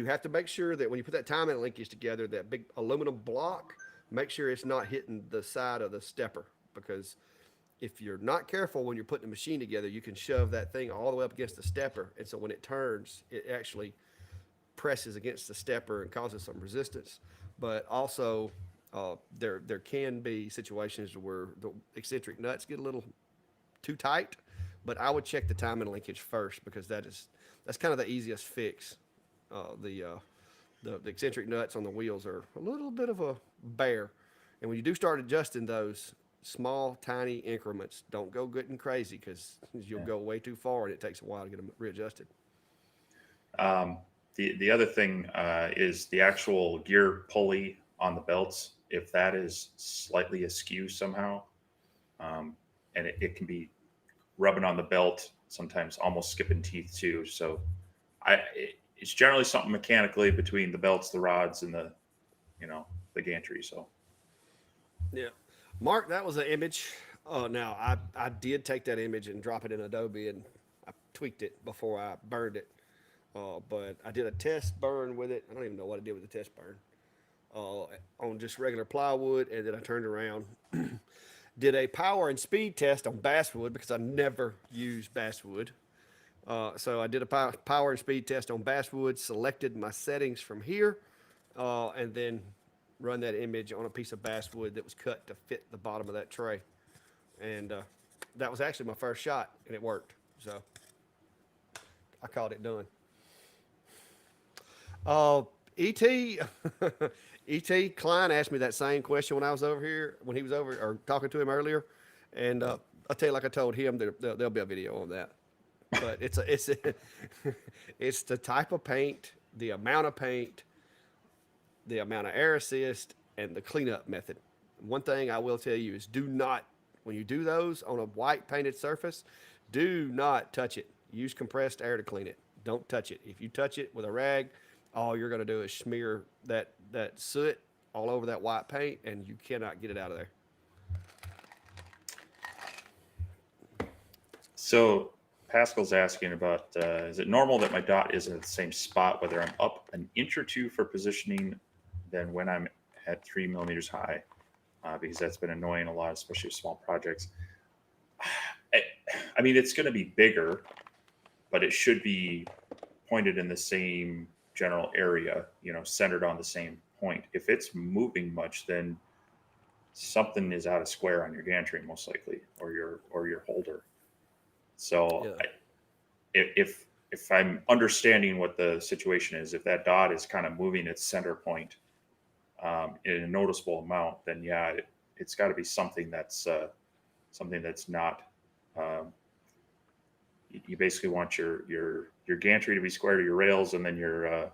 have to make sure that when you put that timing linkage together, that big aluminum block, make sure it's not hitting the side of the stepper, because if you're not careful when you're putting the machine together, you can shove that thing all the way up against the stepper, and so when it turns, it actually presses against the stepper and causes some resistance. But also, there can be situations where the eccentric nuts get a little too tight. But I would check the timing linkage first, because that's kind of the easiest fix. Uh, the, uh, the eccentric nuts on the wheels are a little bit of a bear, and when you do start adjusting those small, tiny increments, don't go getting crazy, because you'll Yeah. go way too far, and it takes a while to get them readjusted. The other thing is the actual gear pulley on the belts. If that is slightly askew somehow, and it can be rubbing on the belt, sometimes almost skipping teeth too. So it's generally something mechanically between the belts, the rods, and the gantry. So Yeah. Mark, that was an image. Now, I did take that image and drop it in Adobe, and I tweaked it before I burned it. But I did a test burn with it. I don't even know what I did with the test burn. On just regular plywood, and then I turned around, did a power and speed test on basswood, because I never use basswood. So I did a power and speed test on basswood, selected my settings from here, and then run that image on a piece of basswood that was cut to fit the bottom of that tray. And that was actually my first shot, and it worked. So I called it done. ET ET Klein asked me that same question when I was over here, when he was over or talking to him earlier, and I'll tell you, like I told him, there'll be a video on that. But it's the type of paint, the amount of paint, the amount of air assist, and the cleanup method. One thing I will tell you is, do not, when you do those on a white painted surface, do not touch it. Use compressed air to clean it. Don't touch it. If you touch it with a rag, all you're going to do is smear that soot all over that white paint, and you cannot get it out of there. So Pascal's asking about, is it normal that my dot isn't at the same spot, whether I'm up an inch or two for positioning than when I'm at 3 millimeters high? Because that's been annoying a lot, especially with small projects. I mean, it's going to be bigger, but it should be pointed in the same general area, centered on the same point. If it's moving much, then something is out of square on your gantry, most likely, or your holder. So Yeah. if I'm understanding what the situation is, if that dot is kind of moving its center point in a noticeable amount, then yeah, it's got to be something that's not. You basically want your gantry to be square to your rails, and then your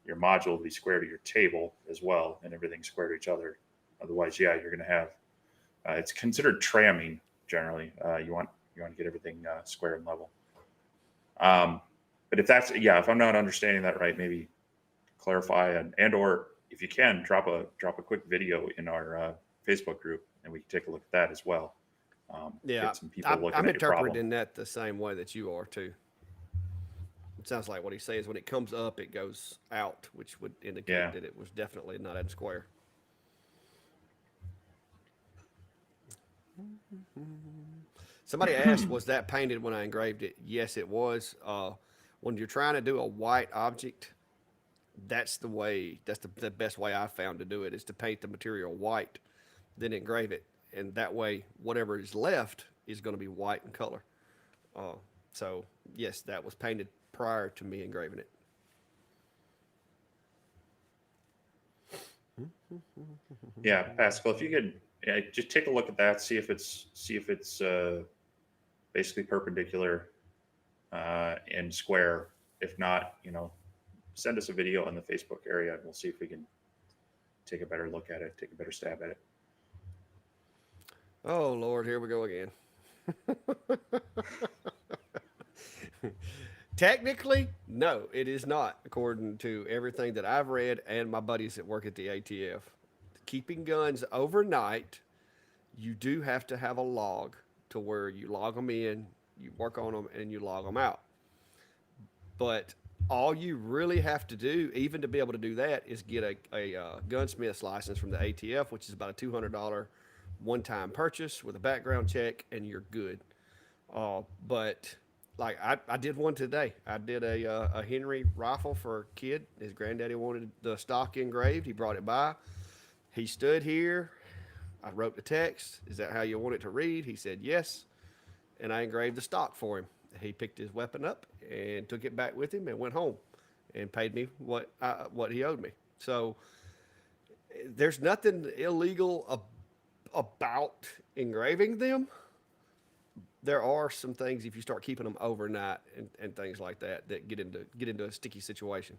module to be square to your table as well, and everything square to each other. Otherwise, yeah, you're going to have. It's considered tramming generally. You want to get everything square and level. But if I'm not understanding that right, maybe clarify and or if you can drop a quick video in our Facebook group, and we can take a look at that as well. Yeah, get some people looking I'm at your problem. interpreting that the same way that you are too. It sounds like what he says when it comes up, it goes out, which would indicate Yeah. that it was definitely not at square. Somebody asked, "Was that painted when I engraved it?" Yes, it was. When you're trying to do a white object, that's the way. That's the best way I found to do it is to paint the material white, then engrave it, and that way, whatever is left is going to be white in color. Uh, so yes, that was painted prior to me engraving it. Yeah, Pascal, if you could, yeah, just take a look at that, see if it's basically perpendicular and square. If not, send us a video on the Facebook area, and we'll see if we can take a better look at it, take a better stab at it. Oh Lord, here we go again. Technically, no, it is not, according to everything that I've read and my buddies that work at the ATF. Keeping guns overnight, you do have to have a log to where you log them in, you work on them, and you log them out. But all you really have to do, even to be able to do that, is get a gunsmith's license from the ATF, which is about a $200 one-time purchase with a background check, and you're good. But like I did one today. I did a Henry rifle for a kid. His granddaddy wanted the stock engraved. He brought it by. He stood here. I wrote the text. Is that how you want it to read? He said yes, and I engraved the stock for him. He picked his weapon up and took it back with him and went home, and paid me what he owed me. So there's nothing illegal about engraving them. There are some things if you start keeping them overnight and things like that that get into a sticky situation.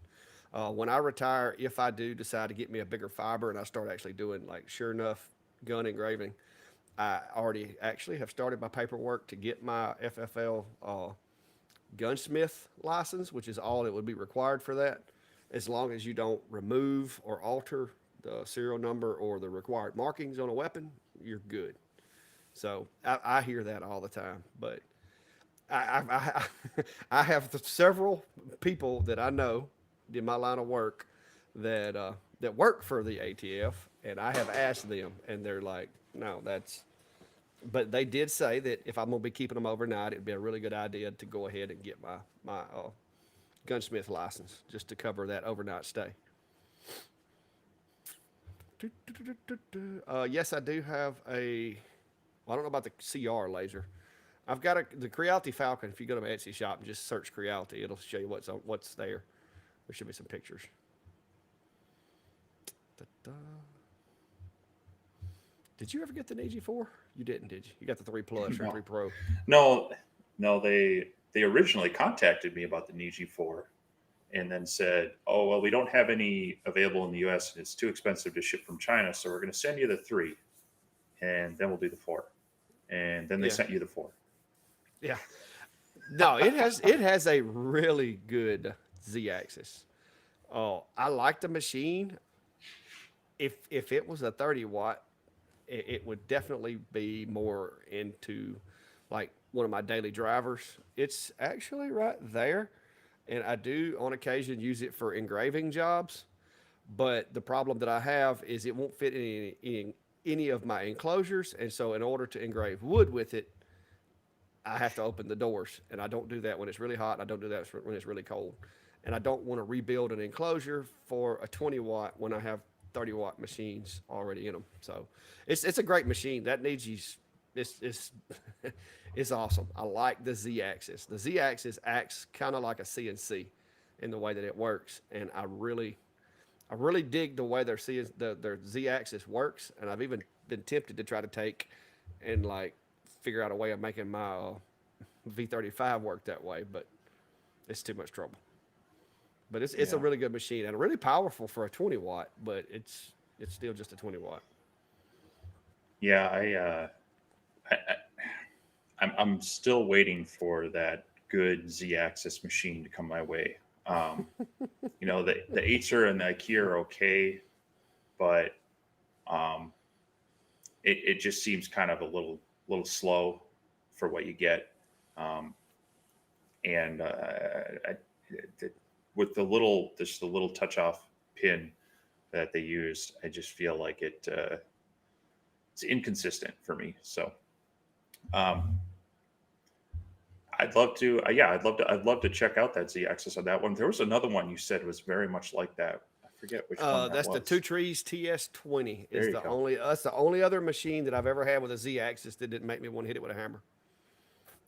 When I retire, if I do decide to get me a bigger fiber and I start actually doing like sure enough gun engraving, I already actually have started my paperwork to get my FFL gunsmith license, which is all that would be required for that. As long as you don't remove or alter the serial number or the required markings on a weapon, you're good. So I hear that all the time, but I have several people that I know in my line of work that work for the ATF, and I have asked them, and they're like, "No, that's." But they did say that if I'm gonna be keeping them overnight, it'd be a really good idea to go ahead and get my gunsmith license just to cover that overnight stay. Yes, I do have a. Well, I don't know about the CR laser. I've got the Creality Falcon. If you go to my Etsy shop and just search Creality, it'll show you what's there. There should be some pictures. Da-da. Did you ever get the AG4? You didn't, did you? You got the 3 Plus or No, 3 Pro. no, no. They originally contacted me about the Niji 4, and then said, "Oh well, we don't have any available in the U.S. and it's too expensive to ship from China, so we're going to send you the 3, and then we'll do the 4." And then they Yeah, sent you the 4. yeah. No, it has a really good Z-axis. Oh, I like the machine. If it was a 30 watt, it would definitely be more into like one of my daily drivers. It's actually right there, and I do on occasion use it for engraving jobs. But the problem that I have is it won't fit in any of my enclosures, and so in order to engrave wood with it, I have to open the doors, and I don't do that when it's really hot. And I don't do that when it's really cold, and I don't want to rebuild an enclosure for a 20 watt when I have 30 watt machines already in them. So it's a great machine. That needs you. It's it's awesome. I like the Z axis. The Z axis acts kind of like a CNC in the way that it works, and I really dig the way their Z axis works, and I've even been tempted to try to take and like figure out a way of making my V35 work that way, but it's too much trouble. But it's a Yeah, really good machine and really powerful for a 20 watt, but it's still just a 20 watt. yeah. I'm still waiting for that good Z-axis machine to come my way. Um, the Acer and the IKEA are okay, but um, it just seems kind of a little little slow for what you get. Um, and with just the little touch off pin that they used, I just feel like it's inconsistent for me. So um, I'd love to check out that Z axis on that one. There was another one you said was very much like that. I forget which one that That's the was. Two Trees TS20. There Is you the go. only that's the only other machine that I've ever had with a Z axis that didn't make me want to hit it with a hammer.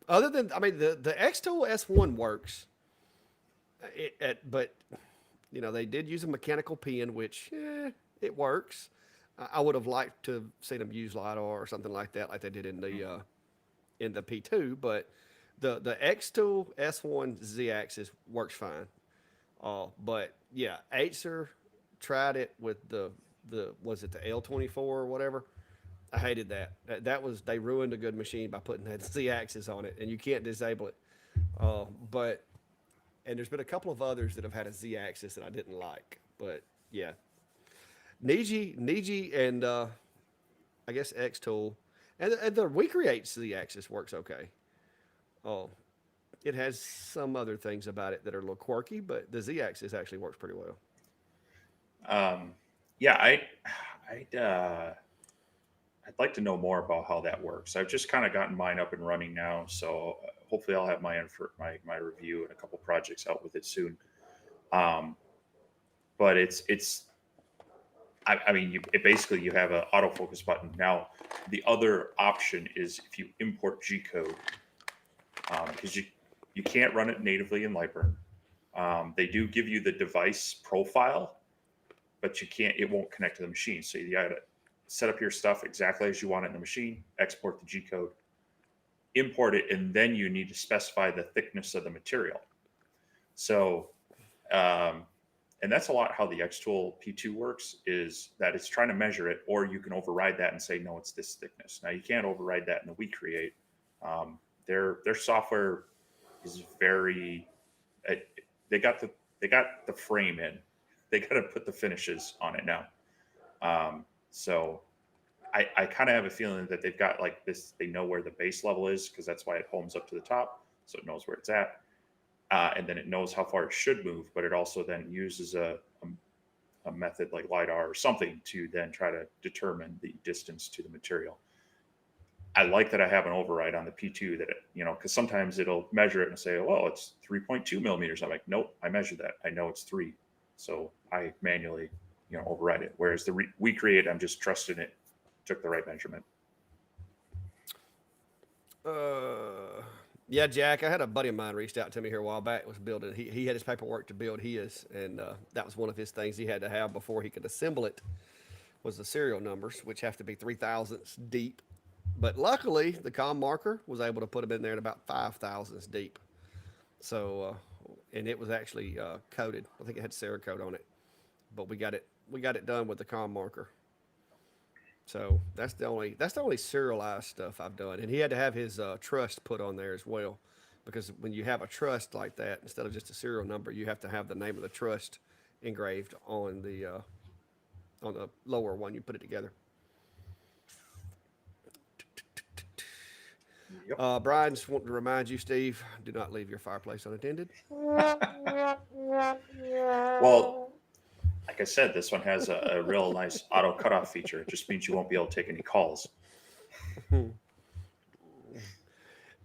Other than, I mean, the X Tool S1 works, but they did use a mechanical pen, which it works. I would have liked to have seen them use LiDAR or something like that, like they did in the P2. But the X Tool S1 Z axis works fine. But yeah, Acer tried it with the was it the L24 or whatever. I hated that. That was, they ruined a good machine by putting that Z axis on it, and you can't disable it. But and there's been a couple of others that have had a Z axis that I didn't like. But yeah, Niji, and I guess X Tool, and the WeCreate Z axis works okay. Oh, it has some other things about it that are a little quirky, but the Z axis actually works pretty well. Yeah, I'd like to know more about how that works. I've just kind of gotten mine up and running now, so hopefully I'll have my review and a couple projects out with it soon. Um, but I mean, basically you have an autofocus button. Now, the other option is if you import G code, because you can't run it natively in Lightburn. They do give you the device profile, but it won't connect to the machine. So you got to set up your stuff exactly as you want it in the machine, export the G code, import it, and then you need to specify the thickness of the material. So, and that's a lot how the Xtool P2 works, is that it's trying to measure it, or you can override that and say, no, it's this thickness. Now you can't override that in the WeCreate. Their software is very, they got the frame in, they got to put the finishes on it now. So I kind of have a feeling that they've got like this, they know where the base level is, because that's why it homes up to the top. So it knows where it's at. And then it knows how far it should move, but it also then uses a method like LiDAR or something to then try to determine the distance to the material. I like that I have an override on the P2 that, because sometimes it'll measure it and say, well, it's 3.2 millimeters. I'm like, nope, I measured that. I know it's 3. So I manually, override it. Whereas the WeCreate, I'm just trusting it took the right measurement. Yeah, Jack, I had a buddy of mine reached out to me here a while back, was building, he had his paperwork to build his, and that was one of his things he had to have before he could assemble it, was the serial numbers, which have to be 3 thousandths deep. But luckily, the com marker was able to put them in there at about 5 thousandths deep. So, and it was actually coated. I think it had Cerakote on it, but we got it done with the com marker. So that's the only serialized stuff I've done. And he had to have his trust put on there as well, because when you have a trust like that, instead of just a serial number, you have to have the name of the trust engraved on the lower one. You put it together. Yep. Brian, just wanted to remind you, Steve, do not leave your fireplace unattended. Well, like I said, this one has a real nice auto cutoff feature. It just means you won't be able to take any calls.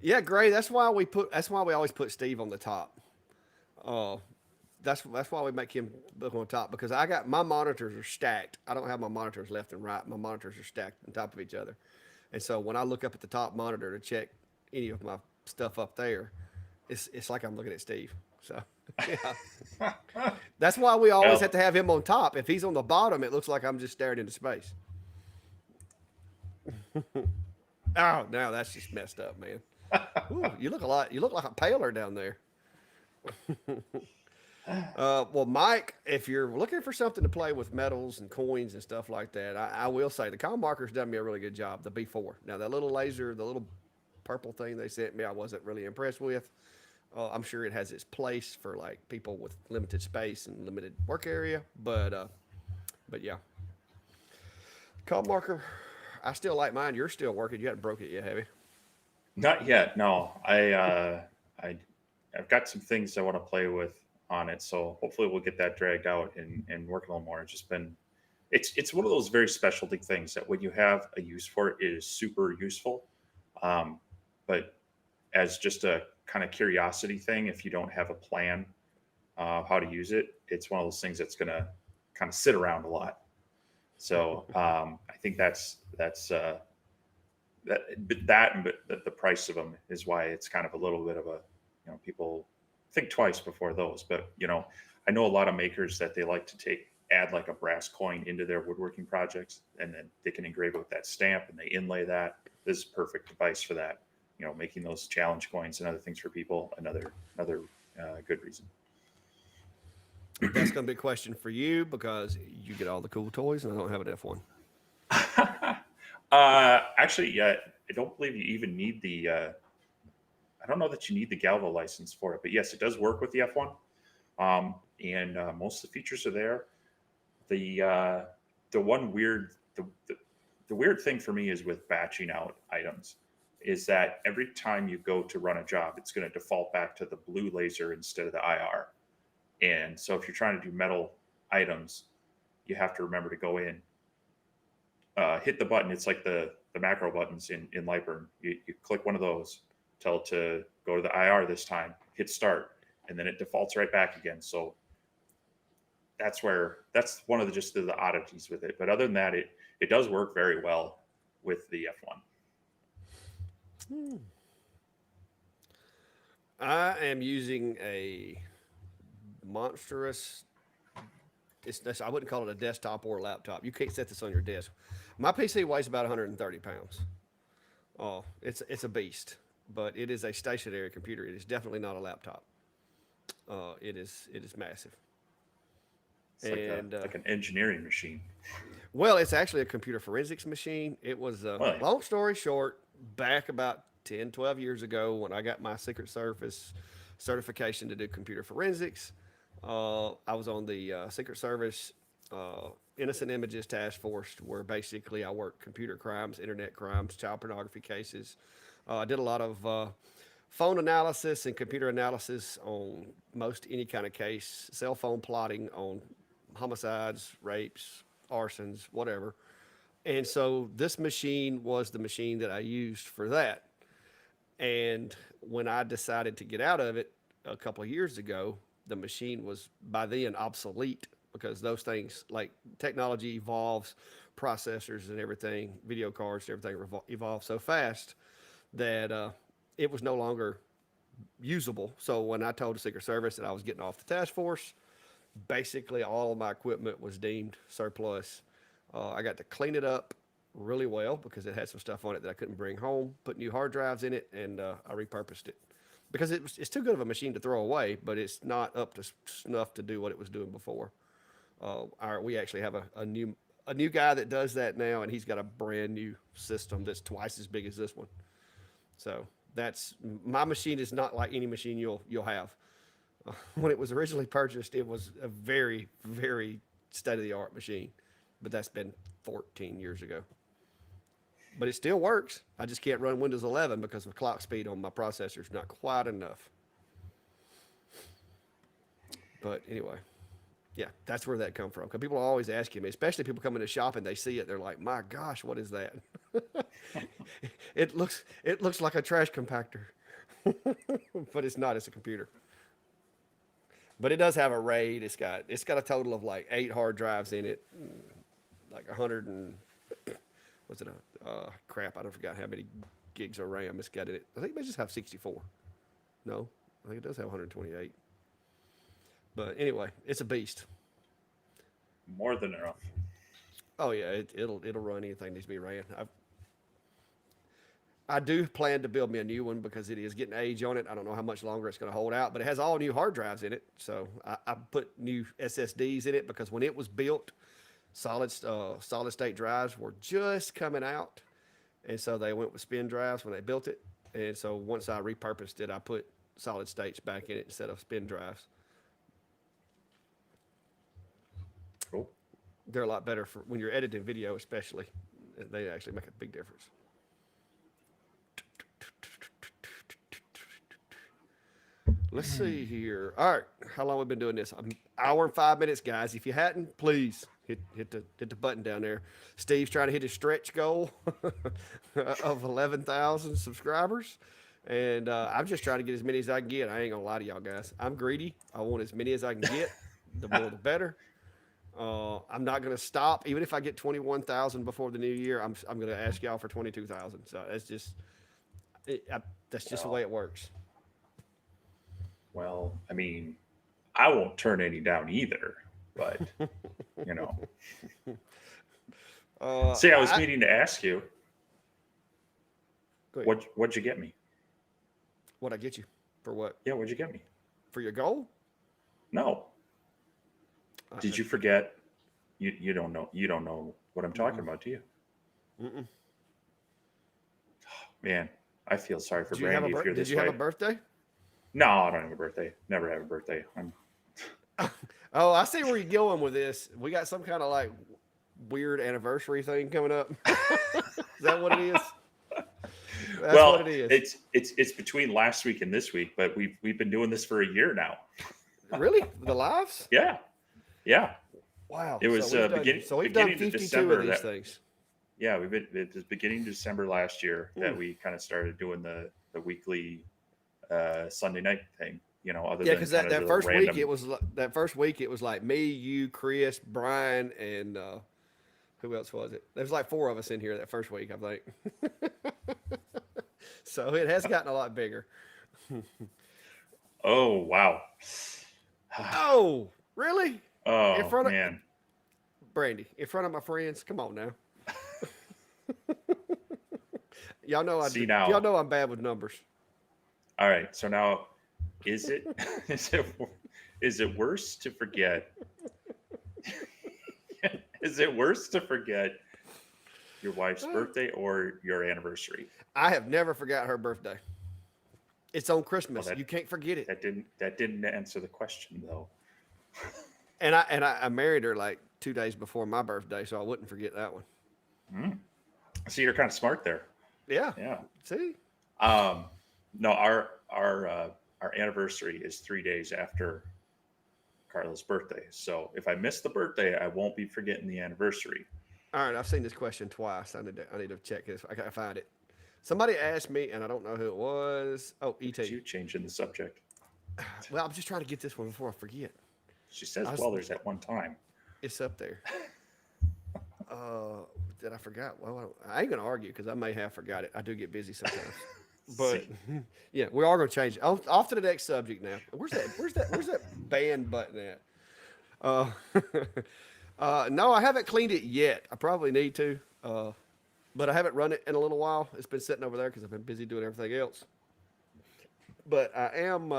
Yeah, Gray. That's why we always put Steve on the top. Uh, that's why we make him look on top, because I got my monitors are stacked. I don't have my monitors left and right. My monitors are stacked on top of each other, and so when I look up at the top monitor to check any of my stuff up there, it's like I'm looking at Steve. So yeah, that's why we always have Well, to have him on top. If he's on the bottom, it looks like I'm just staring into space. Oh, now that's just messed up, man. Ooh, you look a lot. You look like a paler down there. Well, Mike, if you're looking for something to play with metals and coins and stuff like that, I will say the com marker's done me a really good job. The B4. Now that little laser, the little purple thing they sent me, I wasn't really impressed with. I'm sure it has its place for like people with limited space and limited work area, but yeah, com marker. I still like mine. You're still working. You haven't broke it yet, have you? Not yet. No, I I've got some things I want to play with on it, so hopefully we'll get that dragged out and work a little more. It's just been it's one of those very specialty things that when you have a use for it, it is super useful. Um, but as just a kind of curiosity thing, if you don't have a plan how to use it, it's one of those things that's going to kind of sit around a lot. So I think that's but the price of them is why it's kind of a little bit of a, people think twice before those. But I know a lot of makers that they like to add like a brass coin into their woodworking projects, and then they can engrave it with that stamp and they inlay that. This is a perfect device for that. Making those challenge coins and other things for people. Another good reason. That's going to be a question for you because you get all the cool toys, and I don't have an F1. Actually, yeah, I don't believe you even need the. I don't know that you need the Galvo license for it, but yes, it does work with the F1, and most of the features are there. The one weird the weird thing for me is with batching out items, is that every time you go to run a job, it's going to default back to the blue laser instead of the IR. And so if you're trying to do metal items, you have to remember to go in, hit the button. It's like the macro buttons in Lightburn. You click one of those, tell it to go to the IR this time, hit start, and then it defaults right back again. So that's one of just the oddities with it. But other than that, it does work very well with the F1. I am using a monstrous. I wouldn't call it a desktop or a laptop. You can't set this on your desk. My PC weighs about 130 pounds. Oh, it's a beast, but it is a stationary computer. It is definitely not a laptop. It is massive. It's like And like an engineering machine. well, it's actually a computer forensics machine. It was Well, long story short, back about 10, 12 years ago when I got my Secret Service certification to do computer forensics. I was on the Secret Service Innocent Images Task Force, where basically I worked computer crimes, internet crimes, child pornography cases. I did a lot of phone analysis and computer analysis on most any kind of case, cell phone plotting on homicides, rapes, arsons, whatever. And so this machine was the machine that I used for that. And when I decided to get out of it a couple of years ago, the machine was by then obsolete because those things, like technology evolves, processors and everything, video cards, everything evolves so fast that it was no longer usable. So when I told the Secret Service that I was getting off the task force, basically all of my equipment was deemed surplus. I got to clean it up really well because it had some stuff on it that I couldn't bring home. Put new hard drives in it, and I repurposed it because it's too good of a machine to throw away, but it's not up to snuff to do what it was doing before. We actually have a new guy that does that now, and he's got a brand new system that's twice as big as this one. So that's my machine is not like any machine you'll have. When it was originally purchased, it was a very, very state of the art machine, but that's been 14 years ago. But it still works. I just can't run Windows 11 because the clock speed on my processor is not quite enough. But anyway, yeah, that's where that come from. Because people are always asking me, especially people come into shop and they see it, they're like, "My gosh, what is that?" it looks like a trash compactor, but it's not. It's a computer. But it does have a RAID. It's got a total of like 8 hard drives in it, like 100 and what's it? Crap, I don't forgot how many gigs of RAM it's got in it. I think it may just have 64. No, I think it does have 128. But anyway, it's a beast. more than enough. Oh yeah, it'll run anything that needs to be ran. I do plan to build me a new one because it is getting age on it. I don't know how much longer it's going to hold out, but it has all new hard drives in it. So I put new SSDs in it because when it was built, solid state drives were just coming out, and so they went with spin drives when they built it. And so once I repurposed it, I put solid states back in it instead of spin drives. Cool. They're a lot better for when you're editing video, especially. They actually make a big difference. Let's see here. All right, how long have we been doing this? An hour and 5 minutes, guys. If you hadn't, please hit the button down there. Steve's trying to hit his stretch goal of 11,000 subscribers, and I'm just trying to get as many as I can get. I ain't gonna lie to y'all guys. I'm greedy. I want as many as I can get. The more, the better. I'm not gonna stop, even if I get 21,000 before the new year. I'm gonna ask y'all for 22,000. So that's just the way it works. Well, I mean, I won't turn any down either, but you know. See, I was meaning to ask you, what'd you get me? What I get you for what? Yeah, what'd you get me? For your goal? No. Did you forget? You don't know. You don't know what I'm talking about, do you? Mm-mm. Man, I feel sorry for Did you Brandy if you're this Did you have way. a birthday? No, I don't have a birthday. Never have a birthday. Oh, I see where you're going with this. We got some kind of like weird anniversary thing coming up. Is that what it is? That's well, what it is. It's between last week and this week, but we've been doing this for a year now. Really? The lives? Yeah. Wow. It was beginning. So we've beginning done of 52 December of these things. Yeah, it was beginning of December last year that we kind of started doing the weekly Sunday night thing. You know, other Yeah, than because kind of that the first random. week it was like me, you, Chris, Brian, and who else was it? There was like 4 of us in here that first week, I think. So it has gotten a lot bigger. Oh wow! Oh, really? Oh of man! Brandy, in front of my friends. Come on now. Y'all know Now. Y'all know I'm bad with numbers. All right, so now, is it is it worse to forget? Is it worse to forget your wife's birthday or your anniversary? I have never forgot her birthday. It's on Christmas. Well, You can't forget it. That didn't answer the question though. And I married her like 2 days before my birthday, so I wouldn't forget that one. So you're kind of smart there. Yeah. Yeah. See? No, our anniversary is 3 days after Carla's birthday. So if I miss the birthday, I won't be forgetting the anniversary. All right, I've seen this question twice. I need to check this. I gotta find it. Somebody asked me, and I don't know who it was. Oh, ET. You changing the subject. Well, I'm just trying to get this one before I forget. She says, "Well, there's that one time." It's up there. Did I forgot? Well, I ain't gonna argue because I may have forgot it. I do get busy sometimes. But yeah, we are gonna change it. Off to the next subject now. Where's that band button at? No, I haven't cleaned it yet. I probably need to. But I haven't run it in a little while. It's been sitting over there because I've been busy doing everything else. But I am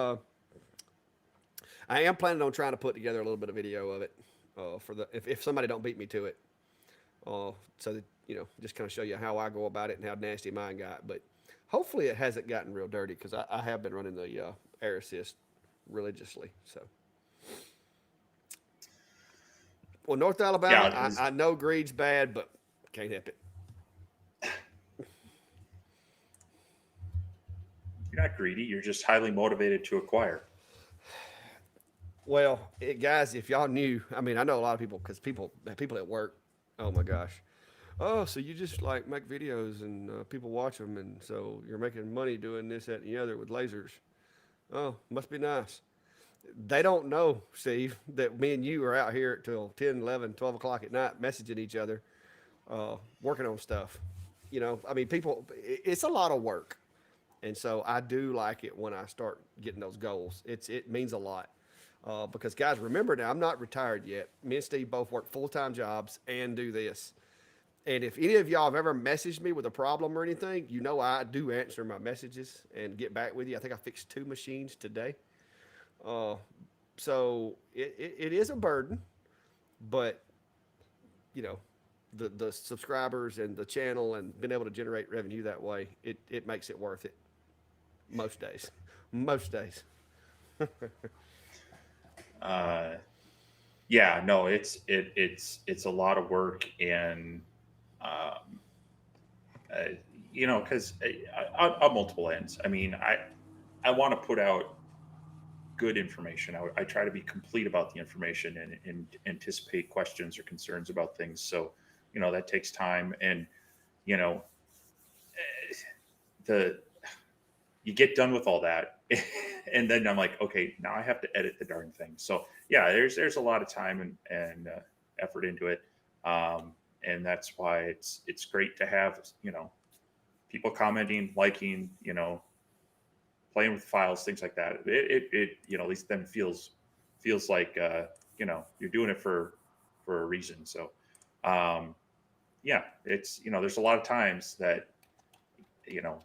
planning on trying to put together a little bit of video of it for if somebody don't beat me to it, so that just kind of show you how I go about it and how nasty mine got. But hopefully it hasn't gotten real dirty because I have been running the air assist religiously. So, well, North Alabama, Yeah, I know greed's bad, but can't help it. You're not greedy. You're just highly motivated to acquire. Well, guys, if y'all knew, I mean, I know a lot of people because people at work. Oh my gosh. Oh, so you just like make videos and people watch them, and so you're making money doing this, that, and the other with lasers. Oh, must be nice. They don't know, Steve, that me and you are out here till 10, 11, 12 o'clock at night messaging each other, working on stuff. I mean, it's a lot of work. And so I do like it when I start getting those goals. It means a lot. Because guys, remember now, I'm not retired yet. Me and Steve both work full-time jobs and do this. And if any of y'all have ever messaged me with a problem or anything, I do answer my messages and get back with you. I think I fixed 2 machines today. So it is a burden, but the subscribers and the channel and being able to generate revenue that way, it makes it worth it. Most days. Yeah, no, it's a lot of work, and uh, because on multiple ends. I mean, I want to put out good information. I try to be complete about the information and anticipate questions or concerns about things. So, that takes time, and you know, the you get done with all that, and then I'm like, okay, now I have to edit the darn thing. So yeah, there's a lot of time and effort into it, and that's why it's great to have people commenting, liking, playing with files, things like that. It at least then feels like you're doing it for a reason. So um, yeah, it's there's a lot of times that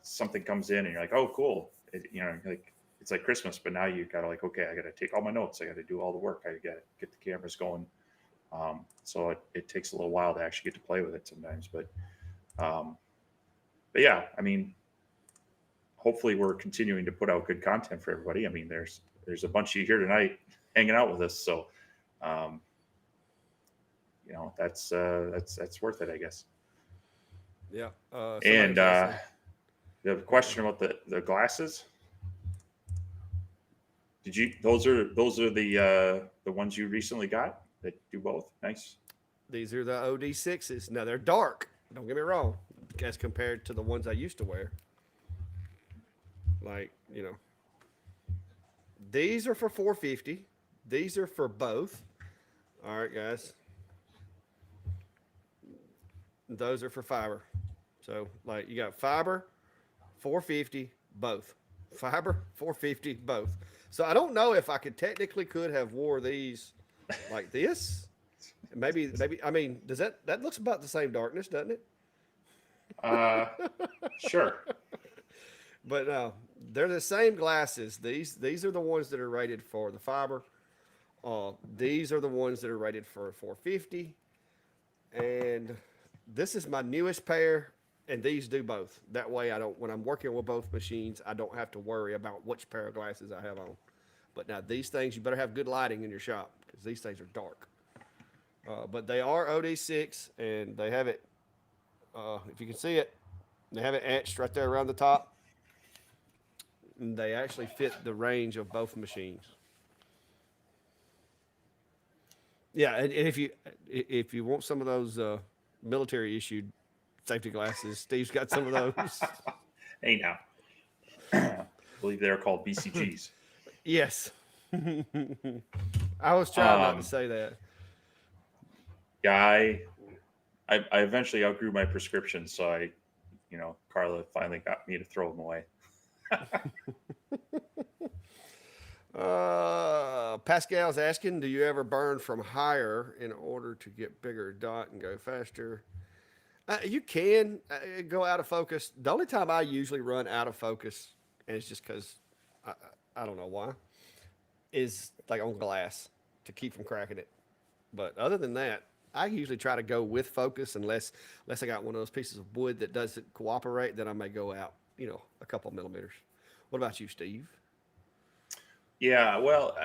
something comes in and you're like, oh cool, like it's like Christmas, but now you gotta like, okay, I gotta take all my notes, I gotta do all the work, I gotta get the cameras going. So it takes a little while to actually get to play with it sometimes, um, but yeah, I mean, hopefully we're continuing to put out good content for everybody. I mean, there's a bunch of you here tonight hanging out with us, so um, that's worth it, I guess. Yeah. Somebody And was asking. the question about the glasses. Did you? Those are the ones you recently got that do both. Nice. These are the OD6s. Now they're dark. Don't get me wrong, as compared to the ones I used to wear. Like these are for 450. These are for both. All right, guys. Those are for fiber. So like you got fiber, 450, both. Fiber, 450, both. So I don't know if I could have wore these like this. Maybe I mean, does that looks about the same darkness, doesn't it? Uh, sure. But they're the same glasses. These are the ones that are rated for the fiber. These are the ones that are rated for 450. And this is my newest pair, and these do both. That way, I don't when I'm working with both machines, I don't have to worry about which pair of glasses I have on. But now these things, you better have good lighting in your shop because these things are dark. But they are OD6, and they have it. If you can see it, they have it etched right there around the top. And they actually fit the range of both machines. Yeah, and if you want some of those military issued safety glasses, Steve's got some of those. Hey now, I believe they're called BCGs. Yes, I was trying not to Um, say that. yeah, I eventually outgrew my prescription, so Carla finally got me to throw them away. Pascal's asking, do you ever burn from higher in order to get bigger dot and go faster? You can go out of focus. The only time I usually run out of focus, and it's just because I, I don't know why, is like on glass to keep from cracking it. But other than that, I usually try to go with focus unless I got one of those pieces of wood that doesn't cooperate, then I may go out, a couple millimeters. What about you, Steve? Yeah, well,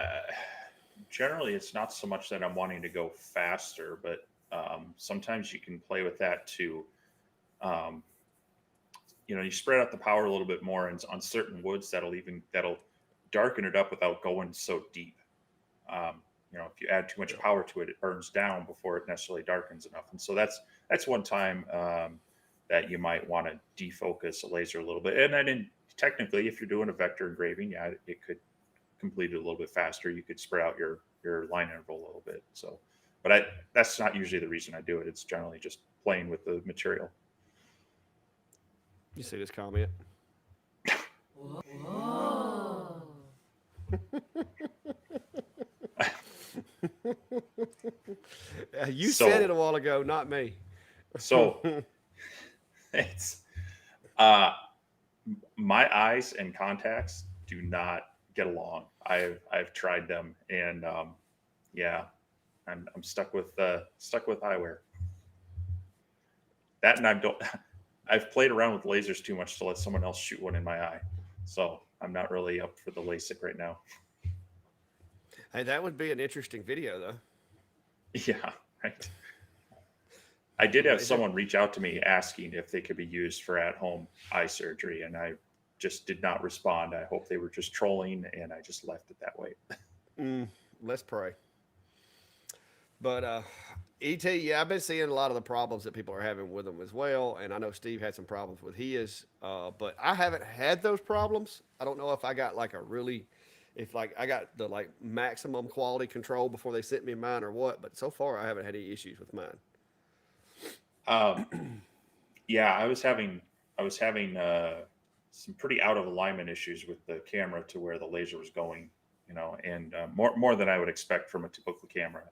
generally it's not so much that I'm wanting to go faster, but sometimes you can play with that to, um, you spread out the power a little bit more, and on certain woods that'll darken it up without going so deep. If you add too much Yeah. power to it, it burns down before it necessarily darkens enough. And so that's one time that you might want to defocus a laser a little bit. And then technically, if you're doing a vector engraving, yeah, it could complete it a little bit faster. You could spread out your line interval a little bit. So, but that's not usually the reason I do it. It's generally just playing with the material. You see this comment? You said it So a while ago, not me. so it's uh my eyes and contacts do not get along. I've tried them, and yeah, I'm stuck with eyewear. That and I don't. I've played around with lasers too much to let someone else shoot one in my eye, so I'm not really up for the LASIK right now. Hey, that would be an interesting video, though. Yeah, right. I did have Laser? someone reach out to me asking if they could be used for at-home eye surgery, and I just did not respond. I hope they were just trolling, and I just left it that way. Let's pray. But ET, yeah, I've been seeing a lot of the problems that people are having with them as well, and I know Steve had some problems with his, but I haven't had those problems. I don't know if I got like a really, if like I got the like maximum quality control before they sent me mine or what, but so far I haven't had any issues with mine. Um, yeah, I was having some pretty out of alignment issues with the camera to where the laser was going, and more than I would expect from a typical camera.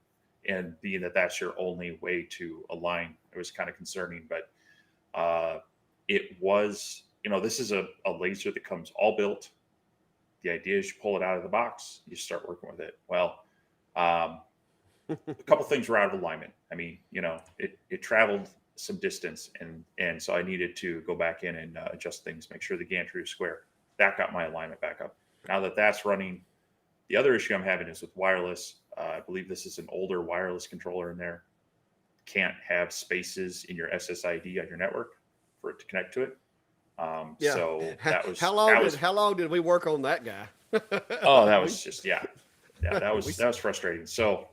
And being that that's your only way to align, it was kind of concerning. But it was, this is a laser that comes all built. The idea is you pull it out of the box, you start working with it. Well, um, a couple things were out of alignment. I mean, it traveled some distance, and so I needed to go back in and adjust things, make sure the gantry was square. That got my alignment back up. Now that that's running, the other issue I'm having is with wireless. I believe this is an older wireless controller in there. Can't have spaces in your SSID on your network for it to connect to it. Yeah. So that was How long did we work on that guy? oh, that we was just yeah, that we was frustrating. So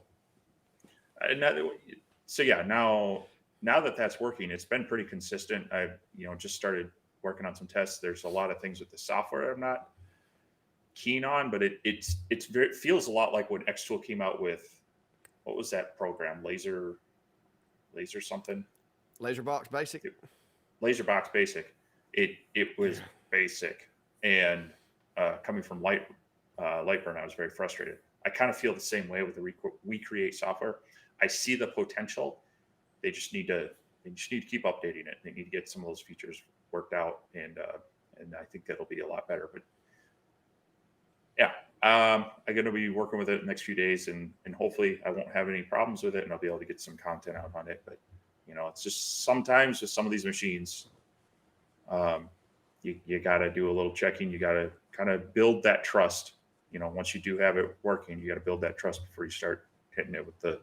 another so yeah, now that that's working, it's been pretty consistent. I've just started working on some tests. There's a lot of things with the software I'm not keen on, but it feels a lot like when Xtool came out with, what was that program, laser something, Laserbox Basic. laser box basic. It was basic, and coming from Lightburn, I was very frustrated. I kind of feel the same way with the Recreate software. I see the potential. They just need to keep updating it. They need to get some of those features worked out, and I think that'll be a lot better. But yeah, I'm going to be working with it the next few days, and hopefully I won't have any problems with it, and I'll be able to get some content out on it. But it's just sometimes with some of these machines, you got to do a little checking. You got to kind of build that trust. Once you do have it working, you got to build that trust before you start hitting it with the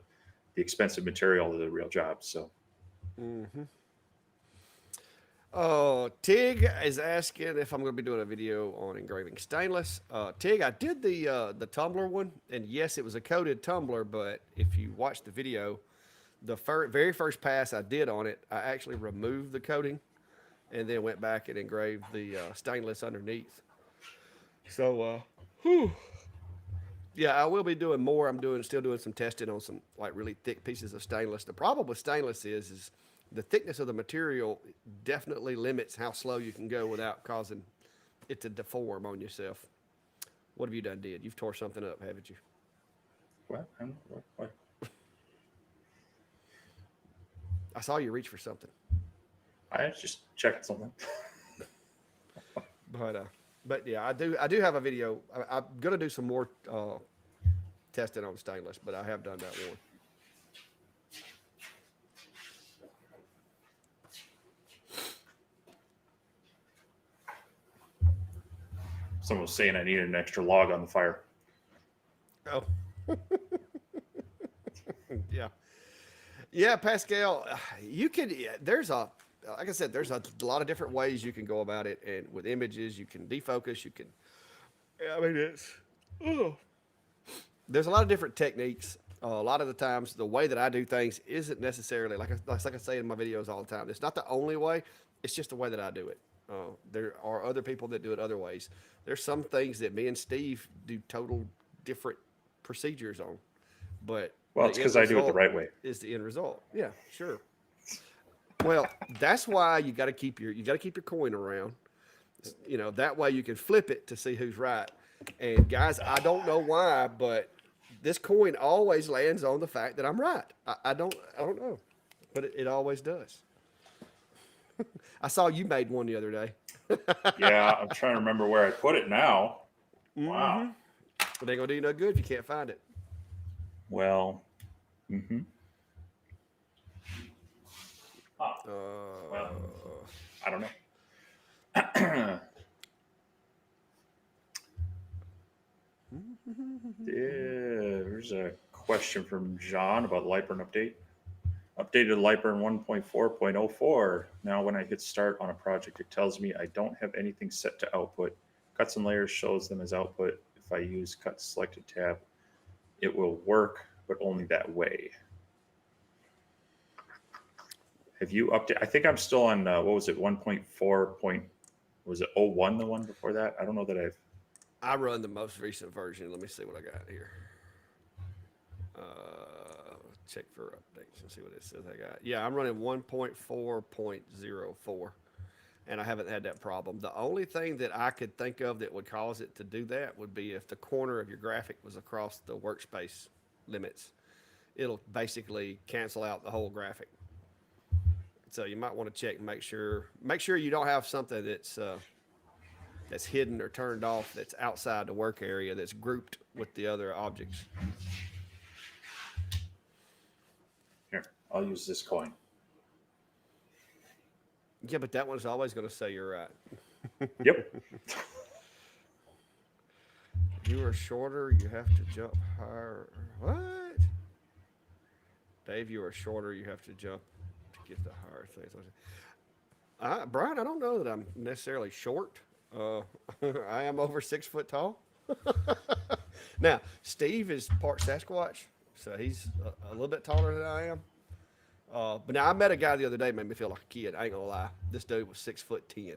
expensive material of the real job. So. Mm-hmm. Tig is asking if I'm going to be doing a video on engraving stainless. Tig, I did the tumbler one, and yes, it was a coated tumbler. But if you watch the video, the very first pass I did on it, I actually removed the coating, and then went back and engraved the stainless underneath. So, yeah, I will be doing more. Still doing some testing on some like really thick pieces of stainless. The problem with stainless is the thickness of the material definitely limits how slow you can go without causing it to deform on yourself. What have you done, did? You've tore something up, haven't you? What? What? I saw you reach for something. I was just checking something. But yeah, I do have a video. I'm gonna do some more testing on stainless, but I have done that one. Someone was saying I needed an extra log on the fire. Oh, yeah, yeah, Pascal. You can. Like I said, there's a lot of different ways you can go about it, and with images, you can defocus. You can. I mean, there's a lot of different techniques. A lot of the times, the way that I do things isn't necessarily like I say in my videos all the time. It's not the only way. It's just the way that I do it. There are other people that do it other ways. There's some things that me and Steve do total different procedures on, but well, it's because I do it the right way. Is the end result? Yeah, sure. Well, that's why you got to keep your coin around. That way you can flip it to see who's right. And guys, I don't know why, but this coin always lands on the fact that I'm right. I don't know, but it always does. I saw you made one the other day. Yeah, I'm trying to remember where I put it now. Wow. Mm-hmm. It ain't gonna do you no good if you can't find it. Well, well, I don't know. There's a question from John about Lightburn update. updated Lightburn 1.4.04. Now when I hit start on a project, it tells me I don't have anything set to output. Cuts and layers shows them as output. If I use cut selected tab, it will work, but only that way. Have you updated? I think I'm still on, what was it, 1.4. Was it 01, the one before that? I don't know that I run the most recent version. Let me see what I got here. Check for updates and see what it says I got. Yeah, I'm running 1.4.04, and I haven't had that problem. The only thing that I could think of that would cause it to do that would be if the corner of your graphic was across the workspace limits. It'll basically cancel out the whole graphic. So you might want to check and make sure you don't have something that's hidden or turned off that's outside the work area that's grouped with the other objects. Here, I'll use this coin. Yeah, but that one's always going to say you're right. Yep. You are shorter, you have to jump higher. What? Dave, you are shorter, you have to jump to get the higher things. Brian, I don't know that I'm necessarily short. I am over 6 foot tall. Now, Steve is part Sasquatch, so he's a little bit taller than I am. But now I met a guy the other day, made me feel like a kid. I ain't gonna lie. This dude was 6'10",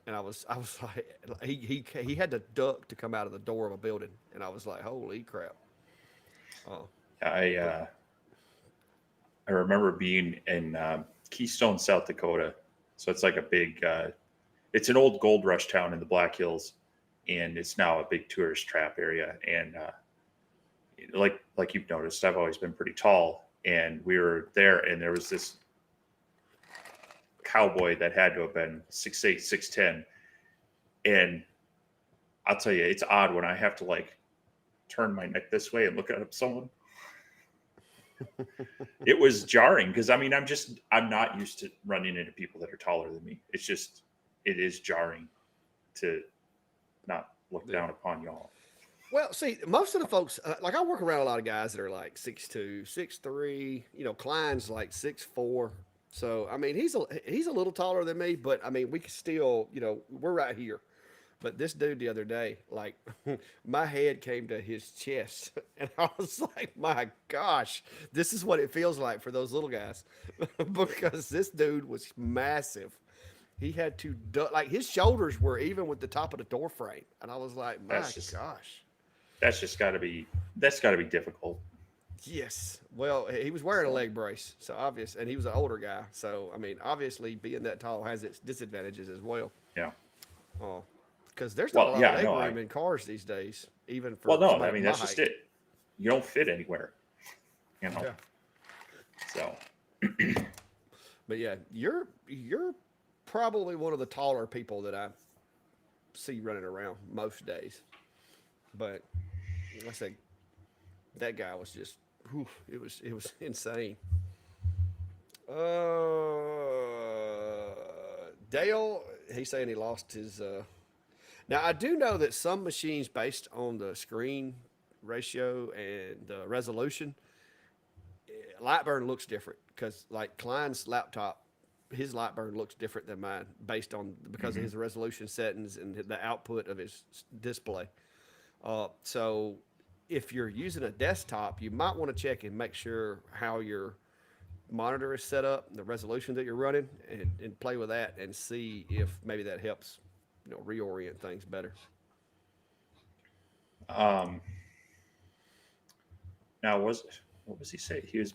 and I was like, he had to duck to come out of the door of a building, and I was like, holy crap. I remember being in Keystone, South Dakota. So it's like a big, it's an old gold rush town in the Black Hills, and it's now a big tourist trap area. And like you've noticed, I've always been pretty tall. And we were there, and there was this cowboy that had to have been 6'8", 6'10". And I'll tell you, it's odd when I have to like turn my neck this way and look at someone. It was jarring because I'm not used to running into people that are taller than me. It is jarring to not look down upon y'all. Well, see, most of the folks, like I work around a lot of guys that are like 6'2", 6'3". Klein's like 6'4". So I mean, he's a little taller than me, but I mean, we can still, we're right here. But this dude the other day, like, my head came to his chest, and I was like, my gosh, this is what it feels like for those little guys, because this dude was massive. He had to like his shoulders were even with the top of the door frame, and I was like, my gosh. That's got to be difficult. Yes. Well, he was wearing a leg brace, so obvious, and he was an older guy. So I mean, obviously, being that tall has its disadvantages as well. Yeah. Because there's not a lot of leg room in cars these days, even for. Well, no, I mean that's just it. You don't fit anywhere. Yeah. So. But yeah, you're probably one of the taller people that I see running around most days. But like I say, that guy was just, it was insane. Dale, he's saying he lost his. Now I do know that some machines, based on the screen ratio and the resolution, Lightburn looks different because like Klein's laptop, his Lightburn looks different than mine based on because of his resolution settings and the output of his display. So if you're using a desktop, you might want to check and make sure how your monitor is set up, the resolution that you're running, and play with that and see if maybe that helps, reorient things better. Now what was he say? He was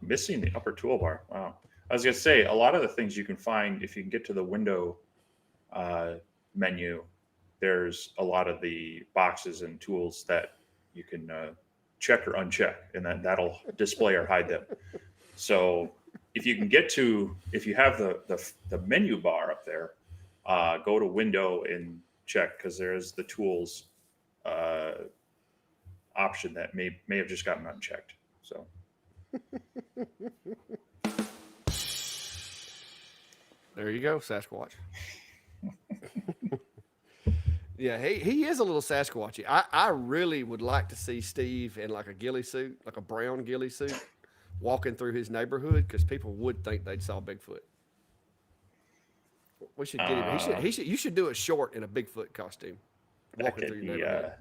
missing the upper toolbar. Wow. I was gonna say a lot of the things you can find if you can get to the window menu. There's a lot of the boxes and tools that you can check or uncheck, and then that'll display or hide them. So if you have the menu bar up there, go to window and check because there's the tools option that may have just gotten unchecked. So. There you go, Sasquatch. Yeah, he is a little Sasquatchy. I really would like to see Steve in like a ghillie suit, like a brown ghillie suit, walking through his neighborhood because people would think they'd saw Bigfoot. We should get him. Uh, You should do a short in a Bigfoot costume, that walking through could your be neighborhood.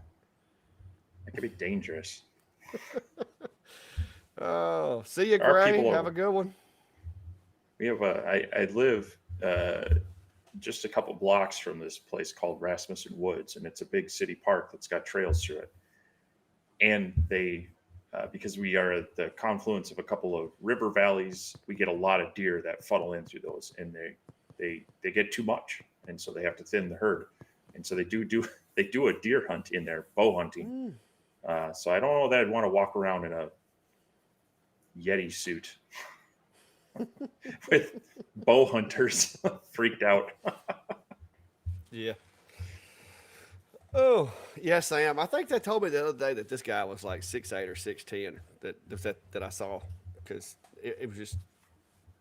that could be dangerous. Oh, see you, There are Gray. people. Have a good one. We have I live just a couple blocks from this place called Rasmussen Woods, and it's a big city park that's got trails through it. And they, because we are at the confluence of a couple of river valleys, we get a lot of deer that funnel in through those, and they get too much, and so they have to thin the herd, and so they do a deer hunt in there, bow hunting. So I don't know that I'd want to walk around in a Yeti suit with bow hunters freaked out. Yeah. Oh, yeah, Sam. I think they told me the other day that this guy was like 6'8" or 6'10" that I saw because it was just